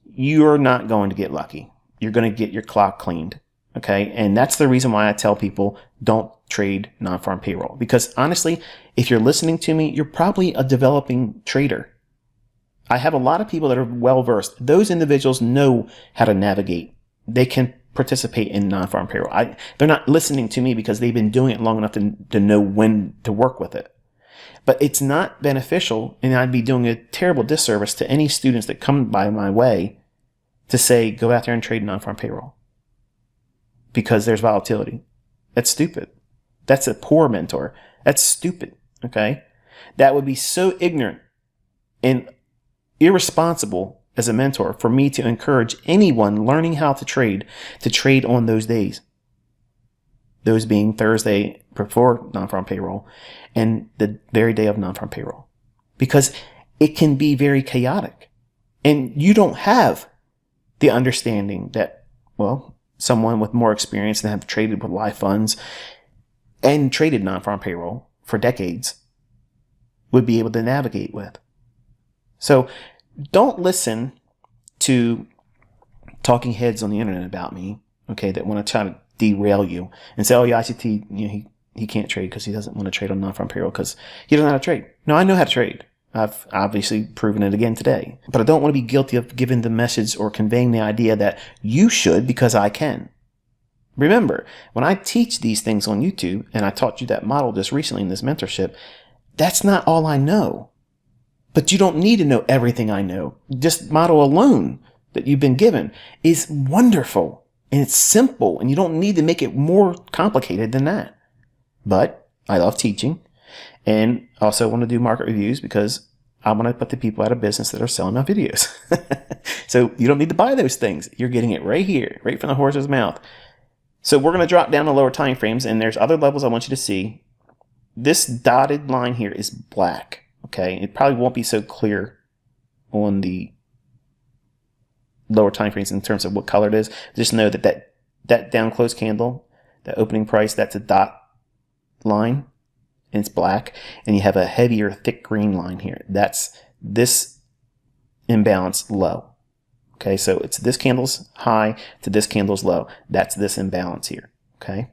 you're not going to get lucky. You're going to get your clock cleaned. Okay. And that's the reason why I tell people don't trade non-farm payroll, because honestly, if you're listening to me, you're probably a developing trader. I have a lot of people that are well versed. Those individuals know how to navigate. They can participate in non-farm payroll. They're not listening to me because they've been doing it long enough to know when to work with it. But it's not beneficial, and I'd be doing a terrible disservice to any students that come by my way to say, go out there and trade non-farm payroll because there's volatility. That's stupid. That's a poor mentor. That's stupid. Okay. That would be so ignorant and irresponsible as a mentor for me to encourage anyone learning how to trade on those days. Those being Thursday before non-farm payroll and the very day of non-farm payroll, because it can be very chaotic and you don't have the understanding that, well, someone with more experience and have traded with live funds and traded non-farm payroll for decades would be able to navigate with. So don't listen to talking heads on the internet about me, okay, that want to try to derail you and say, oh yeah, ICT, he can't trade because he doesn't want to trade on non-farm payroll because he doesn't know how to trade. No, I know how to trade. I've obviously proven it again today, but I don't want to be guilty of giving the message or conveying the idea that you should because I can. Remember, when I teach these things on YouTube, and I taught you that model just recently in this mentorship, that's not all I know. But you don't need to know everything I know. Just model alone that you've been given is wonderful and it's simple and you don't need to make it more complicated than that. But I love teaching and also want to do market reviews because I want to put the people out of business that are selling my videos. So you don't need to buy those things. You're getting it right here, right from the horse's mouth. So we're going to drop down to lower time frames and there's other levels I want you to see. This dotted line here is black. Okay, it probably won't be so clear on the lower time frames in terms of what color it is. Just know that down close candle, that opening price, that's a dot line, and it's black. And you have a heavier, thick green line here. That's this imbalance low. Okay, so it's this candle's high to this candle's low. That's this imbalance here. Okay,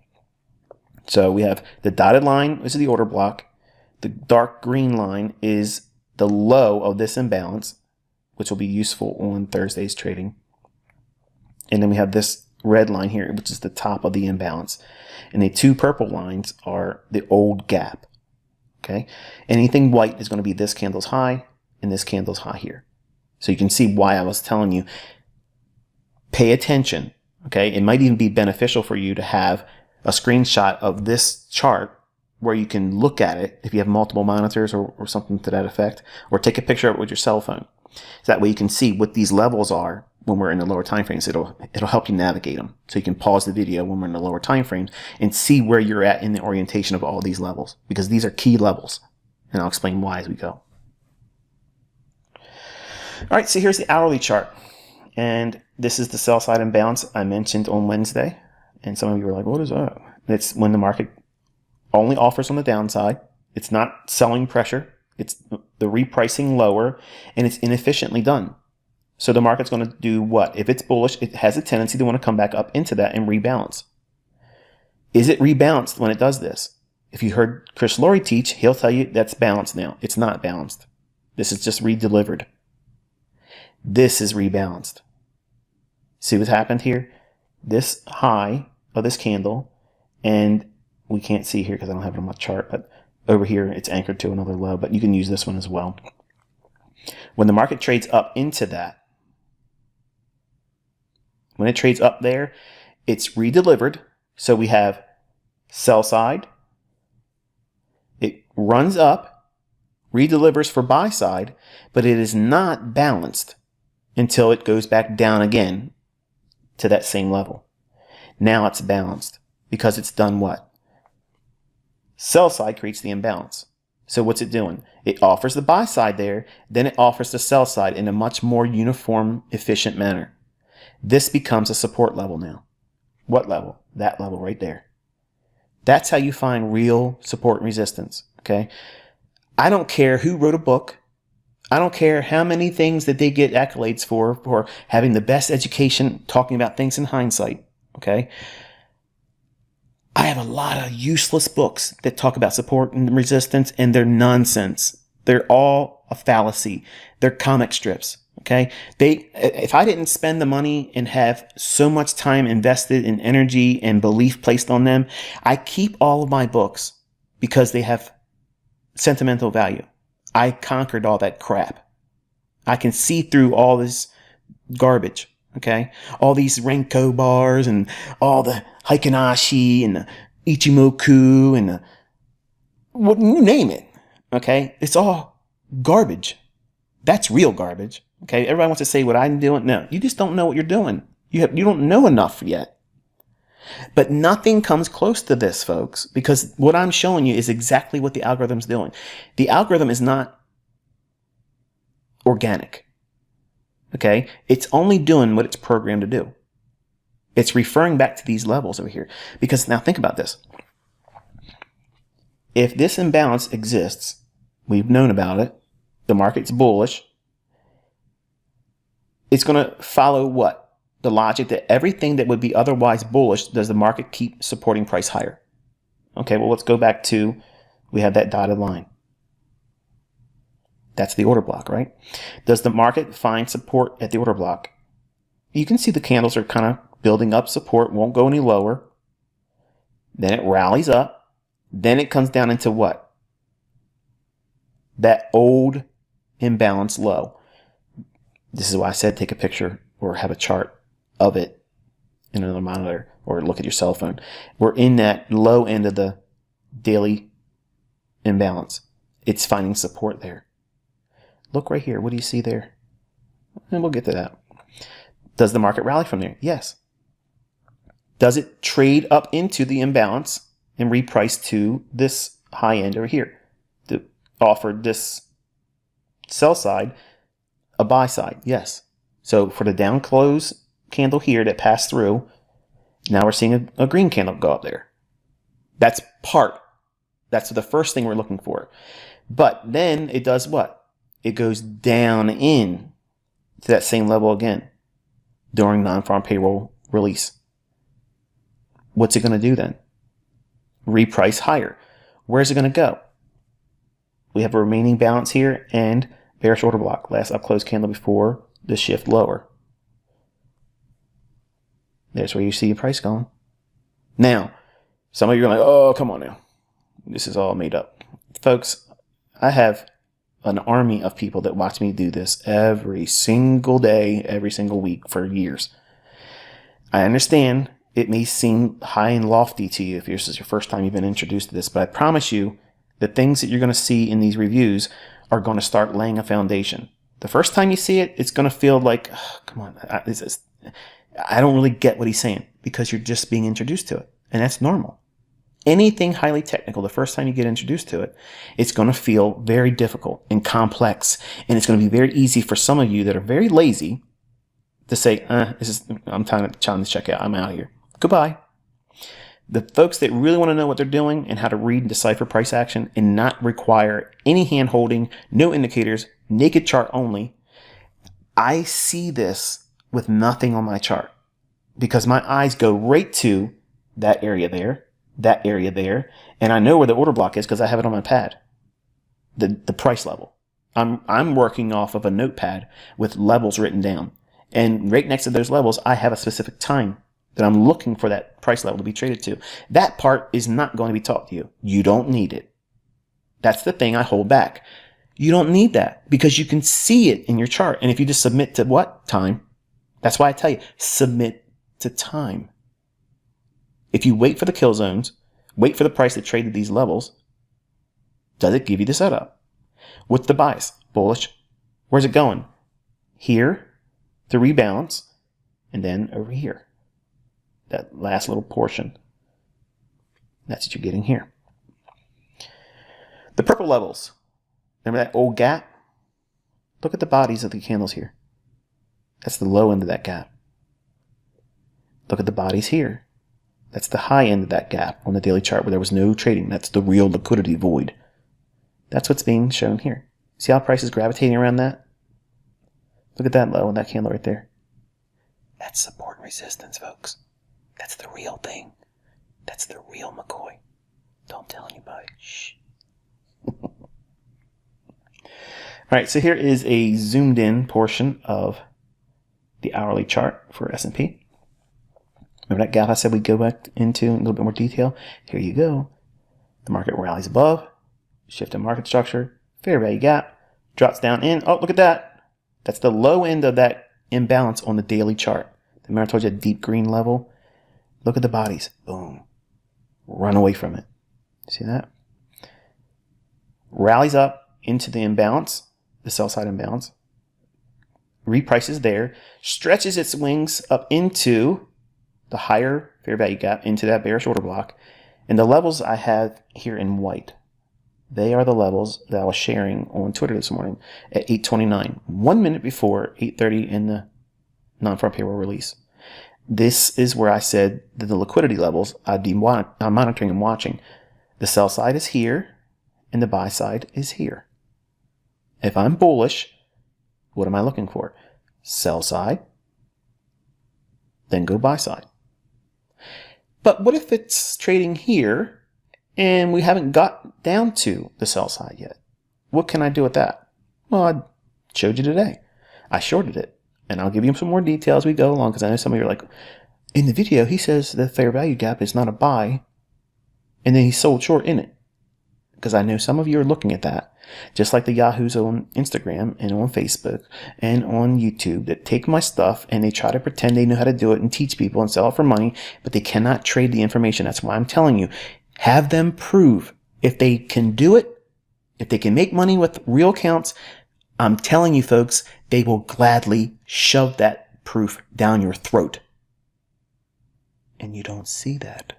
so we have the dotted line, this is the order block. The dark green line is the low of this imbalance, which will be useful on Thursday's trading. And then we have this red line here, which is the top of the imbalance. And the two purple lines are the old gap. Okay. Anything white is going to be this candle's high and this candle's high here. So you can see why I was telling you, pay attention. Okay. It might even be beneficial for you to have a screenshot of this chart where you can look at it if you have multiple monitors or something to that effect, or take a picture of it with your cell phone. So that way you can see what these levels are when we're in the lower time frames. It'll help you navigate them. So you can pause the video when we're in the lower time frames and see where you're at in the orientation of all these levels, because these are key levels. And I'll explain why as we go. All right, so here's the hourly chart. And this is the sell side imbalance I mentioned on Wednesday. And some of you were like, what is that? It's when the market only offers on the downside. It's not selling pressure. It's the repricing lower, and it's inefficiently done. So the market's going to do what? If it's bullish, it has a tendency to want to come back up into that and rebalance. Is it rebalanced when it does this? If you heard Chris Laurie teach, he'll tell you that's balanced now. It's not balanced. This is just redelivered. This is rebalanced. See what's happened here? This high of this candle, and we can't see here because I don't have it on my chart, but over here it's anchored to another low, but you can use this one as well. When the market trades up into that, when it trades up there, it's redelivered. So we have sell side. It runs up, redelivers for buy side, but it is not balanced until it goes back down again to that same level. Now it's balanced because it's done what? Sell side creates the imbalance. So what's it doing? It offers the buy side there, then it offers the sell side in a much more uniform, efficient manner. This becomes a support level now. What level? That level right there. That's how you find real support and resistance. Okay. I don't care who wrote a book. I don't care how many things that they get accolades for having the best education, talking about things in hindsight. Okay. I have a lot of useless books that talk about support and resistance, and they're nonsense. They're all a fallacy. They're comic strips. Okay. If I didn't spend the money and have so much time invested in energy and belief placed on them, I keep all of my books because they have sentimental value. I conquered all that crap. I can see through all this garbage. Okay. All these Renko bars and all the Heikinashi and the Ichimoku and what you name it. Okay. It's all garbage. That's real garbage. Okay. Everybody wants to say what I'm doing. No, you just don't know what you're doing. You don't know enough yet. But nothing comes close to this, folks, because what I'm showing you is exactly what the algorithm's doing. The algorithm is not organic. Okay. It's only doing what it's programmed to do. It's referring back to these levels over here. Because now think about this. If this imbalance exists, we've known about it, the market's bullish, it's going to follow what? The logic that everything that would be otherwise bullish, does the market keep supporting price higher? Okay, well, let's go back to, we have that dotted line. That's the order block, right? Does the market find support at the order block? You can see the candles are kind of building up support, won't go any lower. Then it rallies up. Then it comes down into what? That old imbalance low. This is why I said take a picture or have a chart of it in another monitor or look at your cell phone. We're in that low end of the daily imbalance. It's finding support there. Look right here. What do you see there? And we'll get to that. Does the market rally from there? Yes. Does it trade up into the imbalance and reprice to this high end over here? To offer this sell side a buy side? Yes. So for the down close candle here that passed through, now we're seeing a green candle go up there. That's the first thing we're looking for. But then it does what? It goes down in to that same level again during non-farm payroll release. What's it going to do then? Reprice higher. Where's it going to go? We have a remaining balance here and bearish order block. Last up close candle before the shift lower. There's where you see your price going. Now, some of you are like, oh, come on now. This is all made up. Folks, I have an army of people that watch me do this every single day, every single week for years. I understand it may seem high and lofty to you if this is your first time you've been introduced to this, but I promise you the things that you're going to see in these reviews are going to start laying a foundation. The first time you see it, it's going to feel like, oh, come on, I don't really get what he's saying, because you're just being introduced to it. And that's normal. Anything highly technical, the first time you get introduced to it, it's going to feel very difficult and complex. And it's going to be very easy for some of you that are very lazy to say, I'm trying to check out. I'm out of here. Goodbye. The folks that really want to know what they're doing and how to read and decipher price action and not require any hand holding, no indicators, naked chart only, I see this with nothing on my chart because my eyes go right to that area there, and I know where the order block is because I have it on my pad, the price level. I'm working off of a notepad with levels written down, and right next to those levels, I have a specific time that I'm looking for that price level to be traded to. That part is not going to be taught to you. You don't need it. That's the thing I hold back. You don't need that because you can see it in your chart. And if you just submit to what? Time. That's why I tell you, submit to time. If you wait for the kill zones, wait for the price to trade at these levels, does it give you the setup? What's the bias? Bullish. Where's it going? Here to rebalance, and then over here. That last little portion. That's what you're getting here. The purple levels. Remember that old gap? Look at the bodies of the candles here. That's the low end of that gap. Look at the bodies here. That's the high end of that gap on the daily chart where there was no trading. That's the real liquidity void. That's what's being shown here. See how price is gravitating around that? Look at that low and that candle right there. That's support and resistance, folks. That's the real thing. That's the real McCoy. Don't tell anybody. Shh. All right, so here is a zoomed in portion of the hourly chart for S&P. Remember that gap I said we'd go back into in a little bit more detail? Here you go. The market rallies above, shift in market structure, fair value gap, drops down in. Oh, look at that. That's the low end of that imbalance on the daily chart. Remember I told you a deep green level? Look at the bodies. Boom. Run away from it. See that? Rallies up into the imbalance, the sell side imbalance. Reprices there. Stretches its wings up into the higher fair value gap, into that bearish order block. And the levels I have here in white, they are the levels that I was sharing on Twitter this morning at 8:29, 1 minute before 8:30 in the non-farm payroll release. This is where I said that the liquidity levels I'm monitoring and watching. The sell side is here and the buy side is here. If I'm bullish, what am I looking for? Sell side, then go buy side. But what if it's trading here and we haven't got down to the sell side yet? What can I do with that? Well, I showed you today. I shorted it. And I'll give you some more details as we go along, because I know some of you are like, in the video, he says the fair value gap is not a buy, and then he sold short in it. Because I know some of you are looking at that, just like the yahoos on Instagram and on Facebook and on YouTube that take my stuff and they try to pretend they know how to do it and teach people and sell it for money, but they cannot trade the information. That's why I'm telling you, have them prove if they can do it, if they can make money with real accounts. I'm telling you, folks, they will gladly shove that proof down your throat. And you don't see that,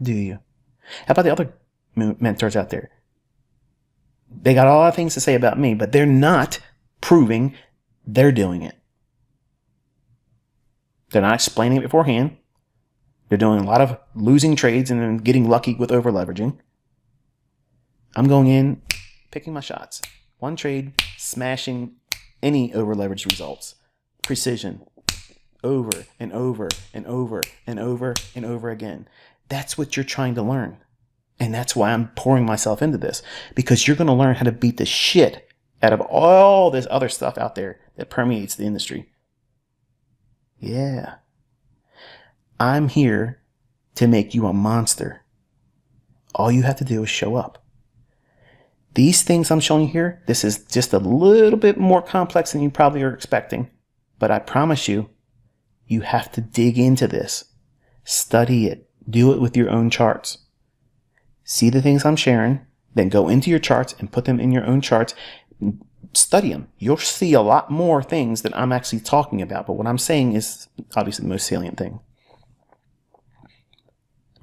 do you? How about the other mentors out there? They got a lot of things to say about me, but they're not proving they're doing it. They're not explaining it beforehand. They're doing a lot of losing trades and then getting lucky with over leveraging. I'm going in, picking my shots. One trade, smashing any over leveraged results. Precision. Over and over and over and over and over again. That's what you're trying to learn. And that's why I'm pouring myself into this. Because you're going to learn how to beat the shit out of all this other stuff out there that permeates the industry. Yeah. I'm here to make you a monster. All you have to do is show up. These things I'm showing you here, this is just a little bit more complex than you probably are expecting. But I promise you, you have to dig into this. Study it. Do it with your own charts. See the things I'm sharing, then go into your charts and put them in your own charts. Study them. You'll see a lot more things that I'm actually talking about. But what I'm saying is obviously the most salient thing.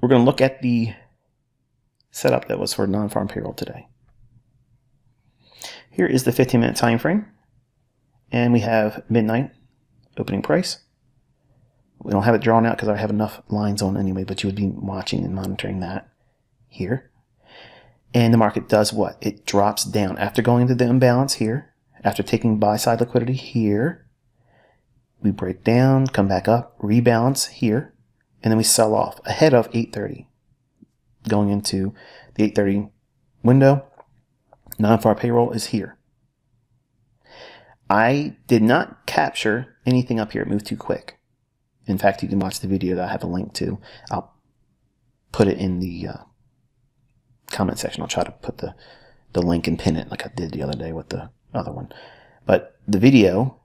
We're going to look at the setup that was for non-farm payroll today. Here is the 15-minute time frame, and we have midnight opening price. We don't have it drawn out because I have enough lines on anyway, but you would be watching and monitoring that here. And the market does what? It drops down after going into the imbalance here, after taking buy-side liquidity here. We break down, come back up, rebalance here, and then we sell off ahead of 8:30. Going into the 8:30 window, non-farm payroll is here. I did not capture anything up here. It moved too quick. In fact, you can watch the video that I have a link to. I'll put it in the comment section. I'll try to put the link and pin it like I did the other day with the other one. But the video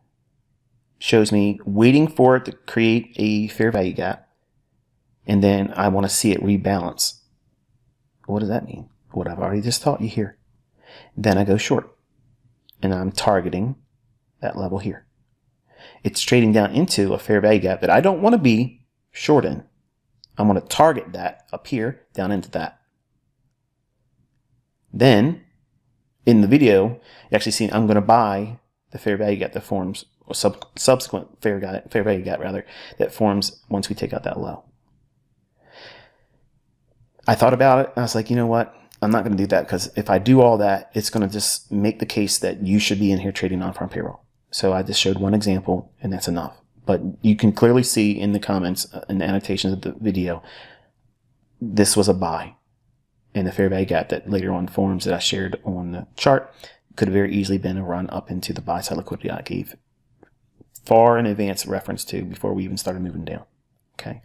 shows me waiting for it to create a fair value gap, and then I want to see it rebalance. What does that mean? What I've already just taught you here. Then I go short, and I'm targeting that level here. It's trading down into a fair value gap that I don't want to be short in. I want to target that up here, down into that. Then, in the video, you actually see I'm going to buy the fair value gap that forms, or subsequent fair value gap rather, that forms once we take out that low. I thought about it, and I was like, you know what? I'm not going to do that, because if I do all that, it's going to just make the case that you should be in here trading non-farm payroll. So I just showed one example, and that's enough. But you can clearly see in the comments and the annotations of the video, this was a buy. And the fair value gap that later on forms that I shared on the chart could have very easily been a run up into the buy side liquidity I gave far in advance reference to before we even started moving down. Okay.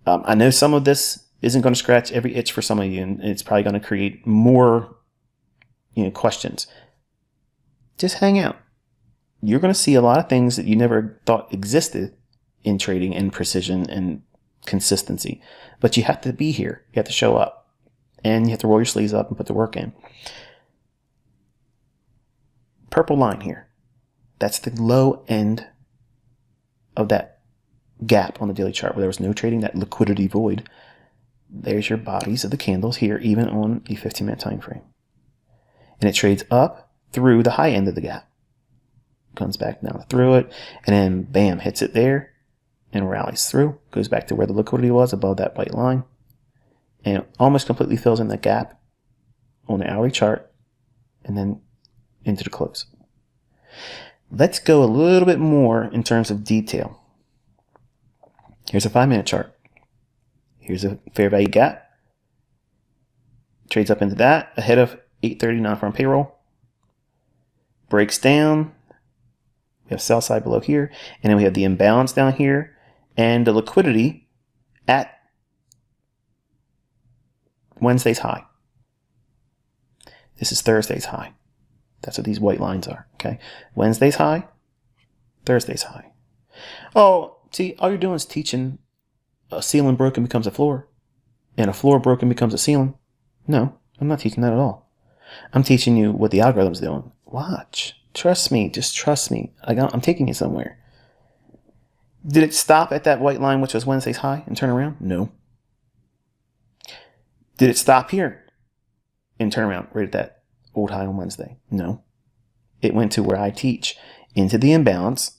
I know some of this isn't going to scratch every itch for some of you, and it's probably going to create more, questions. Just hang out. You're going to see a lot of things that you never thought existed in trading and precision and consistency. But you have to be here. You have to show up. And you have to roll your sleeves up and put the work in. Purple line here. That's the low end of that gap on the daily chart where there was no trading, that liquidity void. There's your bodies of the candles here, even on a 15-minute time frame. And it trades up through the high end of the gap. Comes back down through it, and then bam, hits it there and rallies through. Goes back to where the liquidity was above that white line. And it almost completely fills in that gap on the hourly chart and then into the close. Let's go a little bit more in terms of detail. Here's a 5-minute chart. Here's a fair value gap. Trades up into that ahead of 8:30 non-farm payroll. Breaks down. We have sell side below here. And then we have the imbalance down here and the liquidity at Wednesday's high. This is Thursday's high. That's what these white lines are. Okay. Wednesday's high, Thursday's high. Oh, see, all you're doing is teaching a ceiling broken becomes a floor, and a floor broken becomes a ceiling. No, I'm not teaching that at all. I'm teaching you what the algorithm's doing. Watch. Trust me. Just trust me. I'm taking you somewhere. Did it stop at that white line, which was Wednesday's high, and turn around? No. Did it stop here and turn around right at that old high on Wednesday? No. It went to where I teach, into the imbalance,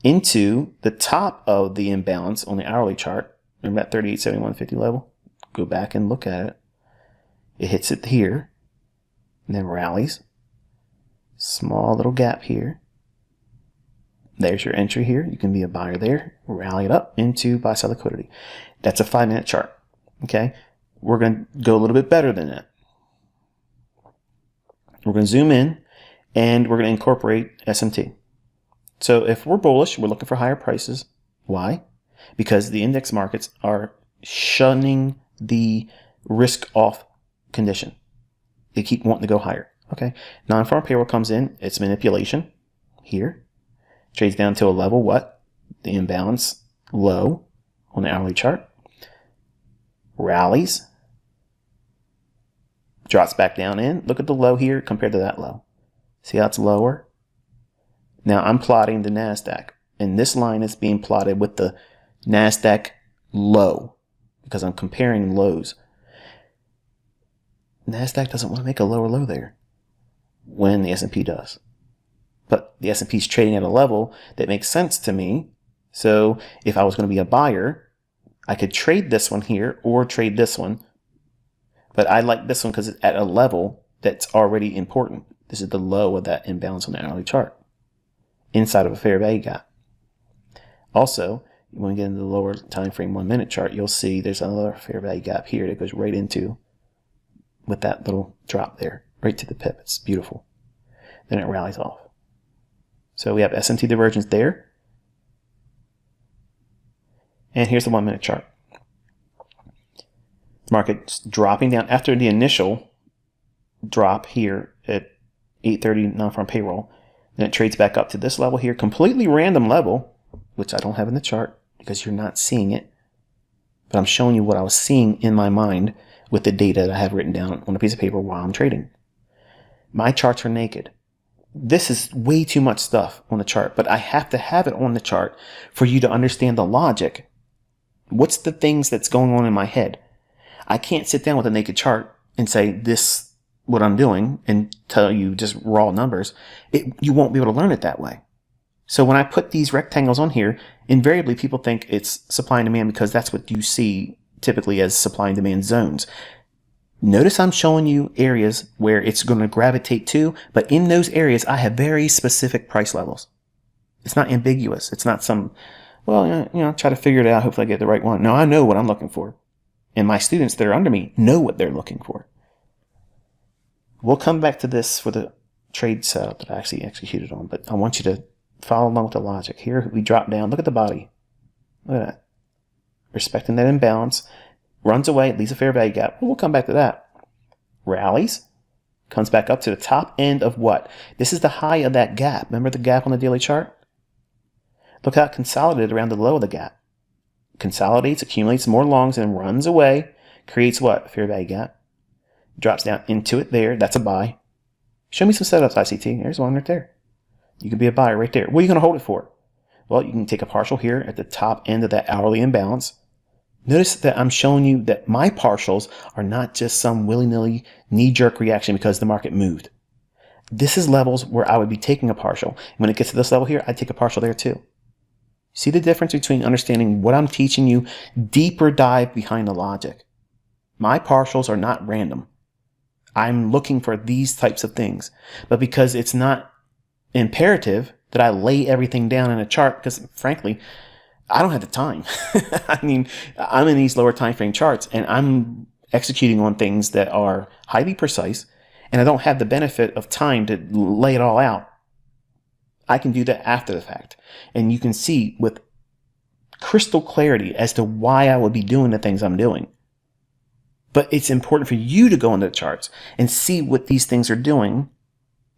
into the top of the imbalance on the hourly chart. Remember that 38.7150 level? Go back and look at it. It hits it here and then rallies. Small little gap here. There's your entry here. You can be a buyer there. Rally it up into buy side liquidity. That's a 5-minute chart. Okay. We're going to go a little bit better than that. We're going to zoom in and we're going to incorporate SMT. So if we're bullish, we're looking for higher prices. Why? Because the index markets are shunning the risk off condition. they keep wanting to go higher. Okay, non-farm payroll comes in, it's manipulation here, trades down to a level, what? The imbalance low on the hourly chart, rallies, drops back down in. Look at the low here compared to that low. See how it's lower? Now I'm plotting the NASDAQ, and this line is being plotted with the NASDAQ low because I'm comparing lows. NASDAQ doesn't want to make a lower low there when the S&P does. But the S&P is trading at a level that makes sense to me. So if I was going to be a buyer, I could trade this one here or trade this one. But I like this one because it's at a level that's already important. This is the low of that imbalance on the hourly chart inside of a fair value gap. Also, when we get into the lower time frame 1 minute chart, you'll see there's another fair value gap here that goes right into with that little drop there, right to the pip. It's beautiful. Then it rallies off. So we have S&T divergence there. And here's the 1 minute chart. Market's dropping down after the initial drop here at 8:30 non-farm payroll. Then it trades back up to this level here, completely random level, which I don't have in the chart because you're not seeing it. But I'm showing you what I was seeing in my mind with the data that I have written down on a piece of paper while I'm trading. My charts are naked. This is way too much stuff on the chart, but I have to have it on the chart for you to understand the logic. What's the things that's going on in my head? I can't sit down with a naked chart and say this, what I'm doing, and tell you just raw numbers. You won't be able to learn it that way. So when I put these rectangles on here, invariably people think it's supply and demand because that's what you see typically as supply and demand zones. Notice I'm showing you areas where it's going to gravitate to, but in those areas I have very specific price levels. It's not ambiguous. It's not some, well, try to figure it out. Hopefully I get the right one. No, I know what I'm looking for. And my students that are under me know what they're looking for. We'll come back to this for the trade setup that I actually executed on, but I want you to follow along with the logic. Here we drop down. Look at the body. Look at that. Respecting that imbalance. Runs away, leaves a fair value gap. We'll come back to that. Rallies. Comes back up to the top end of what? This is the high of that gap. Remember the gap on the daily chart? Look how it consolidated around the low of the gap. Consolidates, accumulates more longs, and runs away. Creates what? Fair value gap. Drops down into it there. That's a buy. Show me some setups, ICT. There's one right there. You can be a buyer right there. What are you going to hold it for? Well, you can take a partial here at the top end of that hourly imbalance. Notice that I'm showing you that my partials are not just some willy-nilly knee-jerk reaction because the market moved. This is levels where I would be taking a partial. When it gets to this level here, I'd take a partial there too. See the difference between understanding what I'm teaching you, deeper dive behind the logic. My partials are not random. I'm looking for these types of things. But because it's not imperative that I lay everything down in a chart, because frankly, I don't have the time. I mean, I'm in these lower time frame charts and I'm executing on things that are highly precise and I don't have the benefit of time to lay it all out. I can do that after the fact. And you can see with crystal clarity as to why I would be doing the things I'm doing. But it's important for you to go into the charts and see what these things are doing.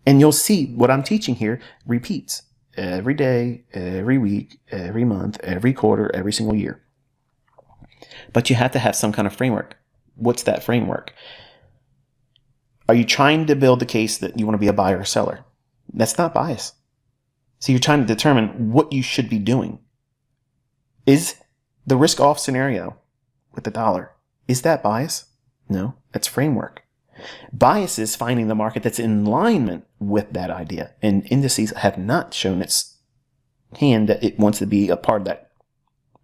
And you'll see what I'm teaching here repeats every day, every week, every month, every quarter, every single year. But you have to have some kind of framework. What's that framework? Are you trying to build the case that you want to be a buyer or seller? That's not bias. So you're trying to determine what you should be doing. Is the risk off scenario with the dollar, is that bias? No, that's framework. Bias is finding the market that's in alignment with that idea. And indices have not shown its hand that it wants to be a part of that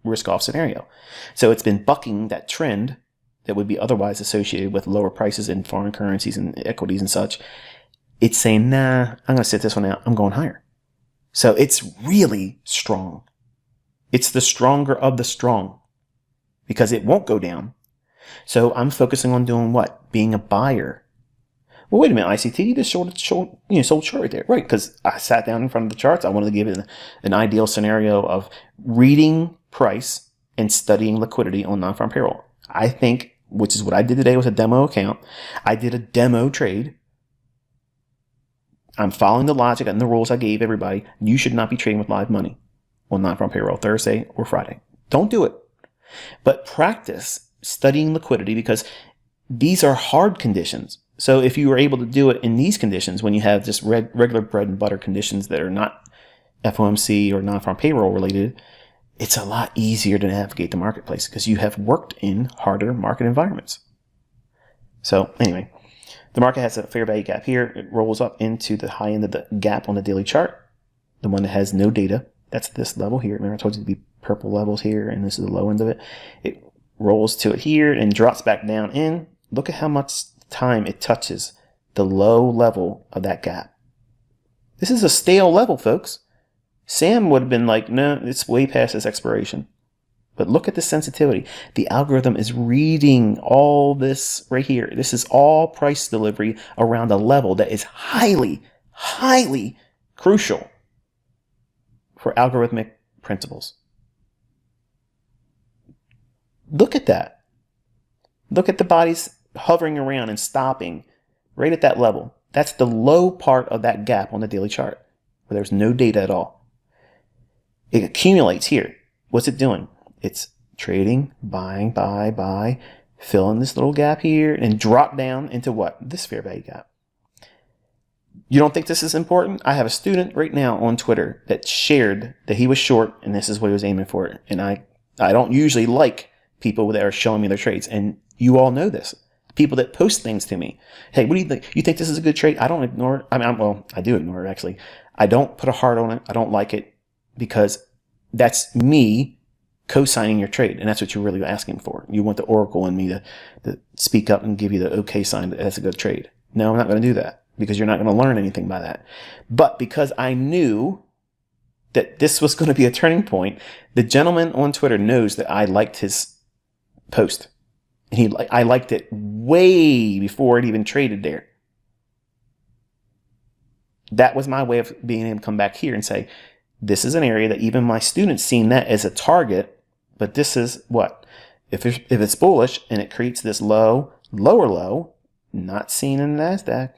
risk off scenario. So it's been bucking that trend that would be otherwise associated with lower prices in foreign currencies and equities and such. It's saying, nah, I'm going to sit this one out. I'm going higher. So it's really strong. It's the stronger of the strong because it won't go down. So I'm focusing on doing what? Being a buyer. Well, wait a minute, ICT, you just sold short right there. Right, because I sat down in front of the charts. I wanted to give it an ideal scenario of reading price and studying liquidity on non-farm payroll. I think which is what I did today with a demo account. I did a demo trade. I'm following the logic and the rules I gave everybody. You should not be trading with live money on non-farm payroll Thursday or Friday. Don't do it. But practice studying liquidity, because these are hard conditions. So if you were able to do it in these conditions, when you have just regular bread and butter conditions that are not FOMC or non-farm payroll related, it's a lot easier to navigate the marketplace because you have worked in harder market environments. So anyway, the market has a fair value gap here. It rolls up into the high end of the gap on the daily chart, the one that has no data. That's this level here. Remember I told you to be purple levels here, and this is the low end of it. It rolls to it here and drops back down in. Look at how much time it touches the low level of that gap. This is a stale level, folks. Sam would have been like, no, it's way past its expiration. But look at the sensitivity. The algorithm is reading all this right here. This is all price delivery around a level that is highly, highly crucial for algorithmic principles. Look at that. Look at the bodies hovering around and stopping right at that level. That's the low part of that gap on the daily chart where there's no data at all. It accumulates here. What's it doing? It's trading, buying, buy, fill in this little gap here and drop down into what? This fair value gap. You don't think this is important? I have a student right now on Twitter that shared that he was short and this is what he was aiming for. And I don't usually like people that are showing me their trades. And you all know this. People that post things to me. Hey, what do you think? You think this is a good trade? I don't ignore it. Well, I do ignore it actually. I don't put a heart on it. I don't like it because that's me co-signing your trade. And that's what you're really asking for. You want the oracle in me to speak up and give you the okay sign that that's a good trade. No, I'm not going to do that because you're not going to learn anything by that. But because I knew that this was going to be a turning point, the gentleman on Twitter knows that I liked his post. And I liked it way before it even traded there. That was my way of being able to come back here and say, this is an area that even my students seen that as a target, but this is what? If it's bullish and it creates this lower low, not seen in the NASDAQ.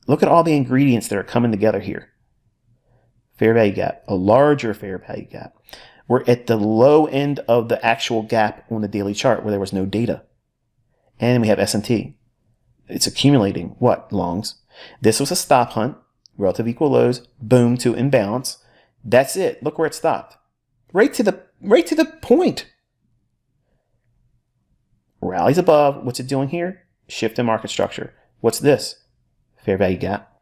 Look at all the ingredients that are coming together here. Fair value gap, a larger fair value gap. We're at the low end of the actual gap on the daily chart where there was no data. And we have S&T. It's accumulating what? Longs. This was a stop hunt. Relative equal lows. Boom to imbalance. That's it. Look where it stopped. Right to the point. Rallies above. What's it doing here? Shift in market structure. What's this? Fair value gap.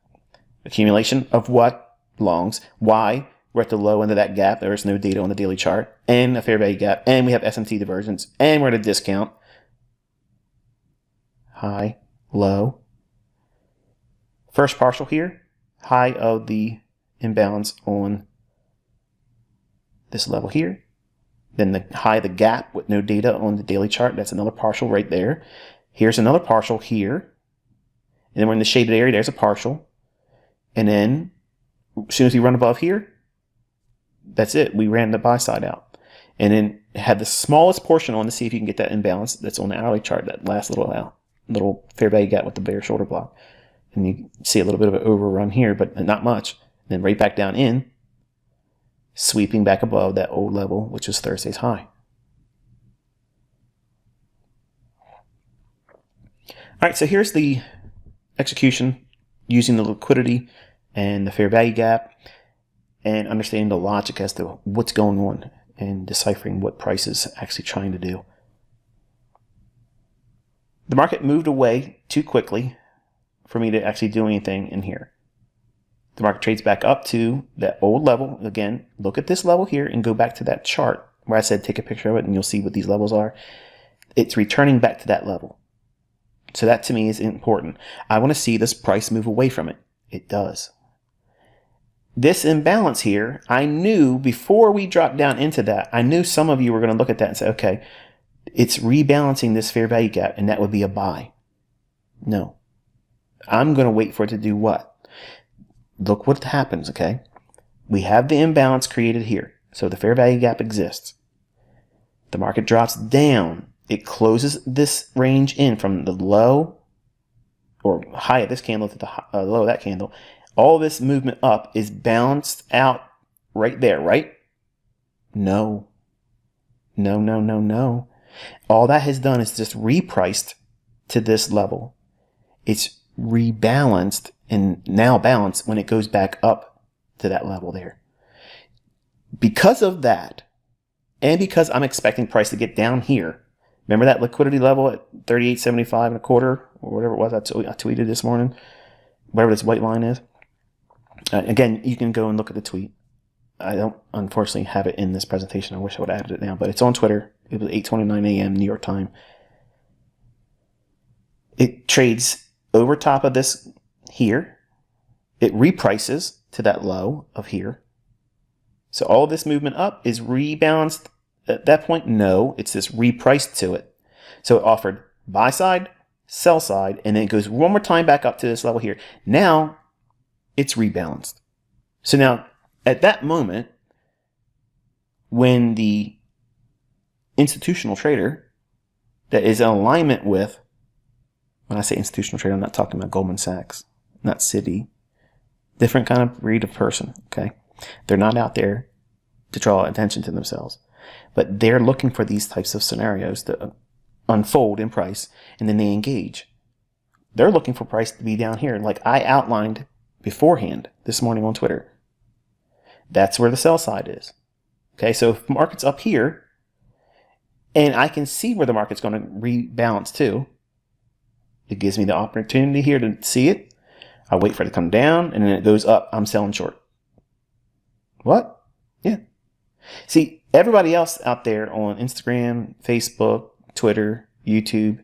Accumulation of what? Longs. Why? We're at the low end of that gap. There is no data on the daily chart. And a fair value gap. And we have S&T divergence. And we're at a discount. High, low. First partial here. High of the imbalance on this level here. Then the high of the gap with no data on the daily chart. That's another partial right there. Here's another partial here. And then we're in the shaded area. There's a partial. And then as soon as we run above here, that's it. We ran the buy side out. And then had the smallest portion on to see if you can get that imbalance that's on the hourly chart, that last little fair value gap with the bear shoulder block. And you see a little bit of an overrun here, but not much. Then right back down in, sweeping back above that old level, which was Thursday's high. All right, so here's the execution using the liquidity and the fair value gap and understanding the logic as to what's going on and deciphering what price is actually trying to do. The market moved away too quickly for me to actually do anything in here. The market trades back up to that old level. Again, look at this level here and go back to that chart where I said take a picture of it and you'll see what these levels are. It's returning back to that level. So that to me is important. I want to see this price move away from it. It does. This imbalance here, I knew before we dropped down into that, I knew some of you were going to look at that and say, okay, it's rebalancing this fair value gap and that would be a buy. No. I'm going to wait for it to do what? Look what happens, okay? We have the imbalance created here. So the fair value gap exists. The market drops down. it closes this range in from the low or high of this candle to the low of that candle. All this movement up is balanced out right there, right? No. No, no, no, no. All that has done is just repriced to this level. It's rebalanced and now balanced when it goes back up to that level there. Because of that, and because I'm expecting price to get down here, remember that liquidity level at 38.75 and a quarter, or whatever it was I tweeted this morning, whatever this white line is. Again, you can go and look at the tweet. I don't, unfortunately, have it in this presentation. I wish I would have added it now, but it's on Twitter. It was 8:29 a.m. New York time. It trades over top of this here. It reprices to that low of here. So all this movement up is rebalanced at that point. No, it's just repriced to it. So it offered buy side, sell side, and then it goes one more time back up to this level here. Now it's rebalanced. So now at that moment, when the institutional trader that is in alignment with, when I say institutional trader, I'm not talking about Goldman Sachs, not Citi, different kind of breed of person, okay? They're not out there to draw attention to themselves, but they're looking for these types of scenarios to unfold in price, and then they engage. They're looking for price to be down here, like I outlined beforehand this morning on Twitter. That's where the sell side is. Okay, so if market's up here, and I can see where the market's going to rebalance to, it gives me the opportunity here to see it. I wait for it to come down, and then it goes up. I'm selling short. What? Yeah. See, everybody else out there on Instagram, Facebook, Twitter, YouTube,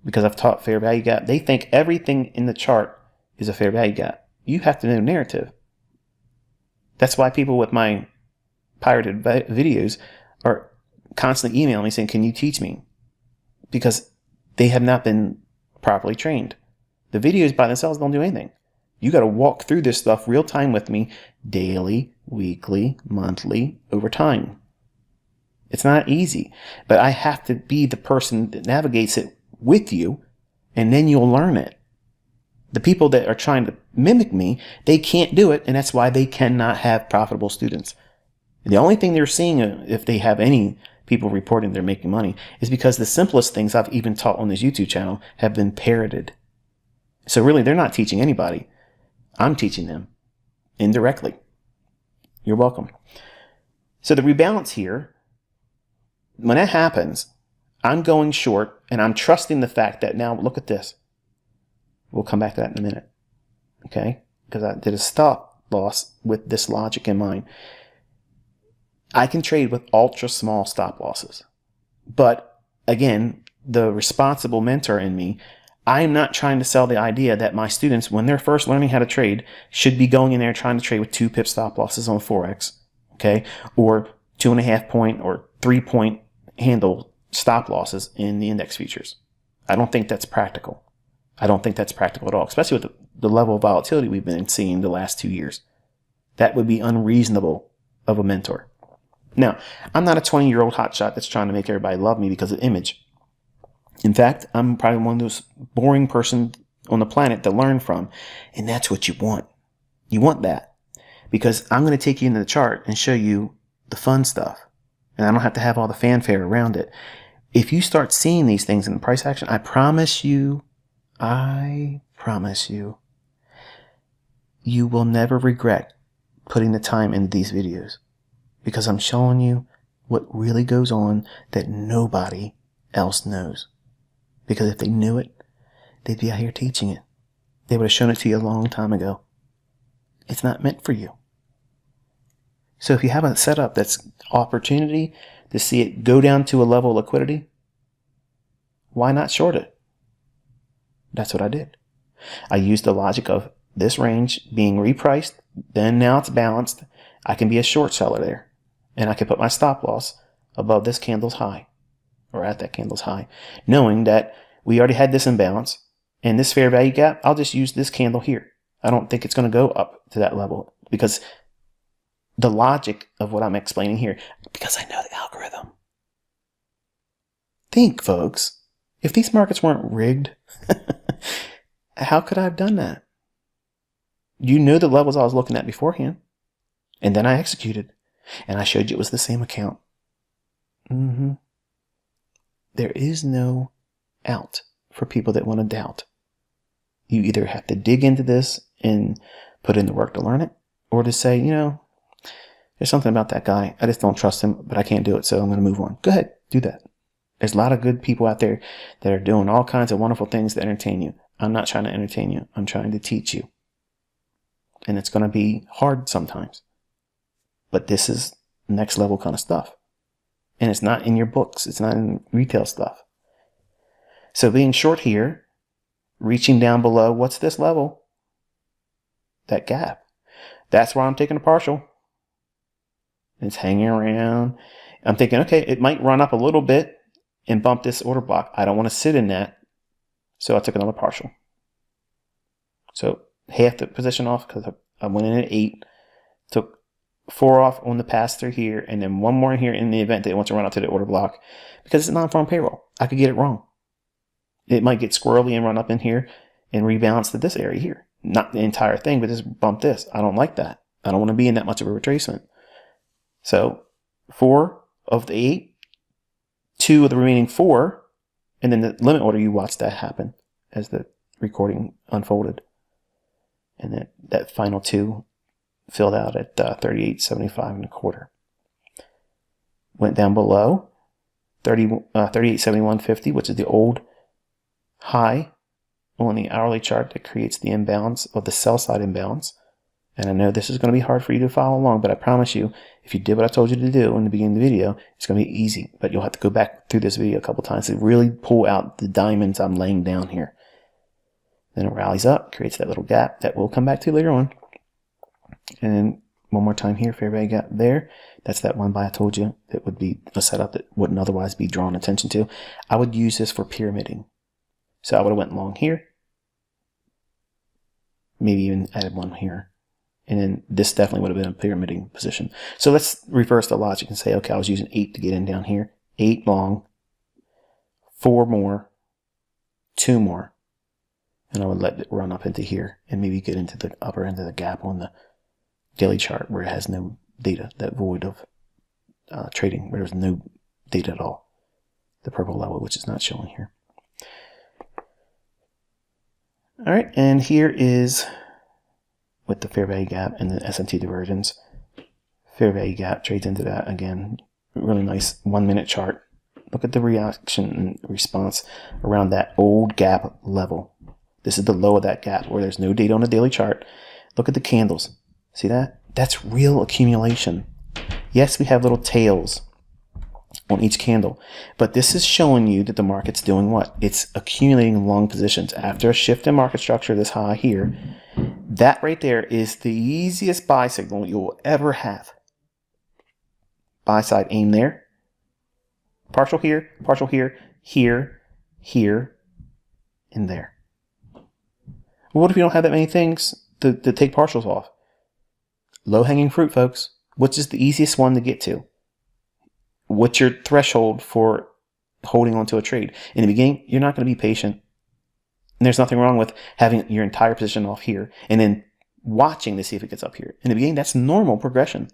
because I've taught fair value gap, they think everything in the chart is a fair value gap. You have to know narrative. That's why people with my pirated videos are constantly emailing me saying, can you teach me? Because they have not been properly trained. The videos by themselves don't do anything. You got to walk through this stuff real time with me, daily, weekly, monthly, over time. It's not easy, but I have to be the person that navigates it with you, and then you'll learn it. The people that are trying to mimic me, they can't do it, and that's why they cannot have profitable students. The only thing they're seeing, if they have any people reporting they're making money, is because the simplest things I've even taught on this YouTube channel have been parroted. So really, they're not teaching anybody. I'm teaching them indirectly. You're welcome. So the rebalance here, when that happens, I'm going short, and I'm trusting the fact that now, look at this. We'll come back to that in a minute, okay? Because I did a stop loss with this logic in mind. I can trade with ultra small stop losses. But again, the responsible mentor in me, I'm not trying to sell the idea that my students, when they're first learning how to trade, should be going in there trying to trade with 2 pip stop losses on forex, okay? Or 2.5 point or 3 point handle stop losses in the index futures. I don't think that's practical. I don't think that's practical at all, especially with the level of volatility we've been seeing the last 2 years. That would be unreasonable of a mentor. Now, I'm not a 20-year-old hotshot that's trying to make everybody love me because of image. In fact, I'm probably one of those boring person on the planet to learn from, and that's what you want. You want that because I'm going to take you into the chart and show you the fun stuff, and I don't have to have all the fanfare around it. If you start seeing these things in the price action, I promise you, you will never regret putting the time into these videos because I'm showing you what really goes on that nobody else knows. Because if they knew it, they'd be out here teaching it. They would have shown it to you a long time ago. It's not meant for you. So if you have a setup that's opportunity to see it go down to a level of liquidity, why not short it? That's what I did. I used the logic of this range being repriced, then now it's balanced. I can be a short seller there, and I can put my stop loss above this candle's high, or at that candle's high, knowing that we already had this imbalance, and this fair value gap, I'll just use this candle here. I don't think it's going to go up to that level, because the logic of what I'm explaining here, because I know the algorithm. think, folks, if these markets weren't rigged, how could I have done that? You knew the levels I was looking at beforehand. And then I executed. And I showed you it was the same account. There is no out for people that want to doubt. You either have to dig into this and put in the work to learn it, or to say, there's something about that guy. I just don't trust him, but I can't do it, so I'm going to move on. Go ahead, do that. There's a lot of good people out there that are doing all kinds of wonderful things to entertain you. I'm not trying to entertain you. I'm trying to teach you. And it's going to be hard sometimes. But this is next level kind of stuff. And it's not in your books. It's not in retail stuff. So being short here, reaching down below, what's this level? That gap. That's why I'm taking a partial. It's hanging around. I'm thinking, okay, it might run up a little bit and bump this order block. I don't want to sit in that. So I took another partial. So half the position off because I went in at 8. Took 4 off on the pass through here, and then 1 more here in the event that it wants to run up to the order block, because it's non-farm payroll. I could get it wrong. It might get squirrely and run up in here and rebalance to this area here. Not the entire thing, but just bump this. I don't like that. I don't want to be in that much of a retracement. So 4 of the 8, 2 of the remaining 4, and then the limit order, you watch that happen as the recording unfolded. And then that final 2 filled out at 38.75 1/4. Went down below 38.7150, which is the old high on the hourly chart that creates the imbalance, or the sell side imbalance. And I know this is going to be hard for you to follow along, but I promise you, if you did what I told you to do in the beginning of the video, it's going to be easy. But you'll have to go back through this video a couple times to really pull out the diamonds I'm laying down here. Then it rallies up, creates that little gap that we'll come back to later on. And then one more time here, fair value gap there. That's that one buy I told you that would be a setup that wouldn't otherwise be drawn attention to. I would use this for pyramiding. So I would have went long here. Maybe even added one here. And then this definitely would have been a pyramiding position. So let's reverse the logic and say, okay, I was using 8 to get in down here. 8 long, 4 more, 2 more. And I would let it run up into here and maybe get into the upper end of the gap on the daily chart where it has no data, that void of trading, where there's no data at all. The purple level, which is not showing here. All right, and here is with the fair value gap and the S&T divergence. Fair value gap trades into that again. Really nice 1 minute chart. Look at the reaction and response around that old gap level. This is the low of that gap where there's no data on the daily chart. Look at the candles. See that? That's real accumulation. Yes, we have little tails on each candle, but this is showing you that the market's doing what? It's accumulating long positions. After a shift in market structure this high here, that right there is the easiest buy signal you will ever have. Buy side aim there. Partial here, here, here, and there. Well, what if you don't have that many things to take partials off? Low-hanging fruit, folks. Which is the easiest one to get to? What's your threshold for holding onto a trade? In the beginning, you're not going to be patient. And there's nothing wrong with having your entire position off here and then watching to see if it gets up here. In the beginning, that's normal progression.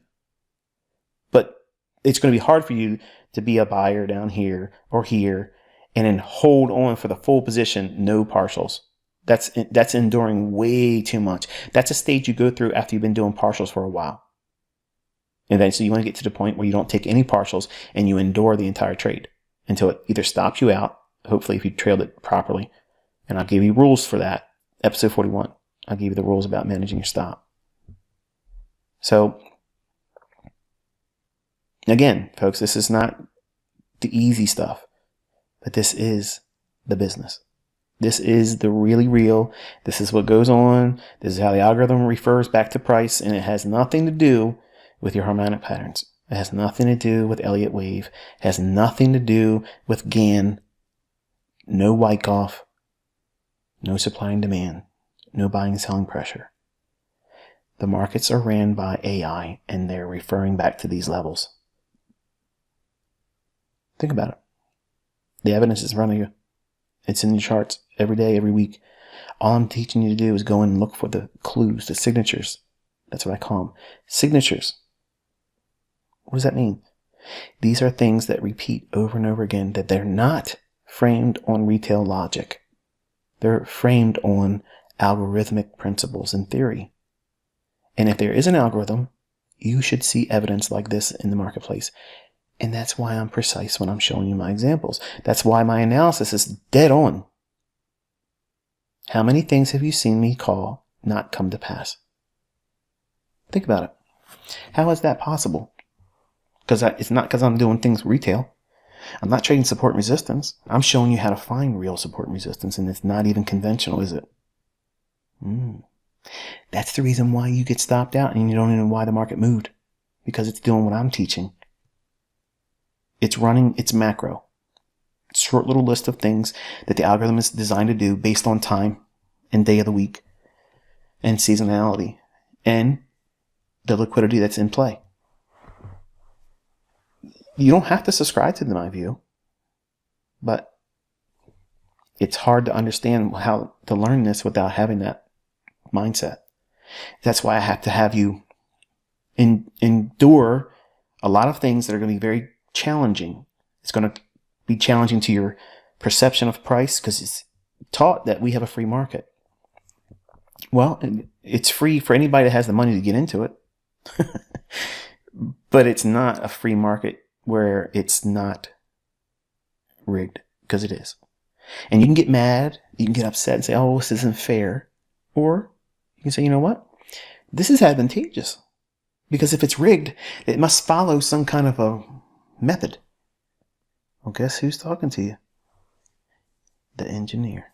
But it's going to be hard for you to be a buyer down here or here and then hold on for the full position, no partials. That's enduring way too much. That's a stage you go through after you've been doing partials for a while. And then so you want to get to the point where you don't take any partials and you endure the entire trade until it either stops you out, hopefully if you trailed it properly. And I'll give you rules for that. Episode 41. I'll give you the rules about managing your stop. So, again, folks, this is not the easy stuff, but this is the business. This is the really real. This is what goes on. This is how the algorithm refers back to price, and it has nothing to do with your harmonic patterns. It has nothing to do with Elliott wave. It has nothing to do with Gann. No Wyckoff. No supply and demand. No buying and selling pressure. The markets are ran by AI, and they're referring back to these levels. Think about it. The evidence is in front of you. It's in your charts every day, every week. All I'm teaching you to do is go and look for the clues, the signatures. That's what I call them. Signatures. What does that mean? These are things that repeat over and over again, that they're not framed on retail logic. They're framed on algorithmic principles and theory. And if there is an algorithm, you should see evidence like this in the marketplace. And that's why I'm precise when I'm showing you my examples. That's why my analysis is dead on. How many things have you seen me call not come to pass? Think about it. How is that possible? Because it's not because I'm doing things retail. I'm not trading support and resistance. I'm showing you how to find real support and resistance, and it's not even conventional, is it? That's the reason why you get stopped out and you don't even know why the market moved. Because it's doing what I'm teaching. It's running its macro. Short little list of things that the algorithm is designed to do based on time and day of the week and seasonality and the liquidity that's in play. You don't have to subscribe to my view, but it's hard to understand how to learn this without having that mindset. That's why I have to have you endure a lot of things that are going to be very challenging. It's going to be challenging to your perception of price because it's taught that we have a free market. Well, it's free for anybody that has the money to get into it. But it's not a free market where it's not rigged, because it is. And you can get mad, you can get upset and say, oh, this isn't fair. Or you can say, you know what? This is advantageous. Because if it's rigged, it must follow some kind of a method. Well, guess who's talking to you? The engineer.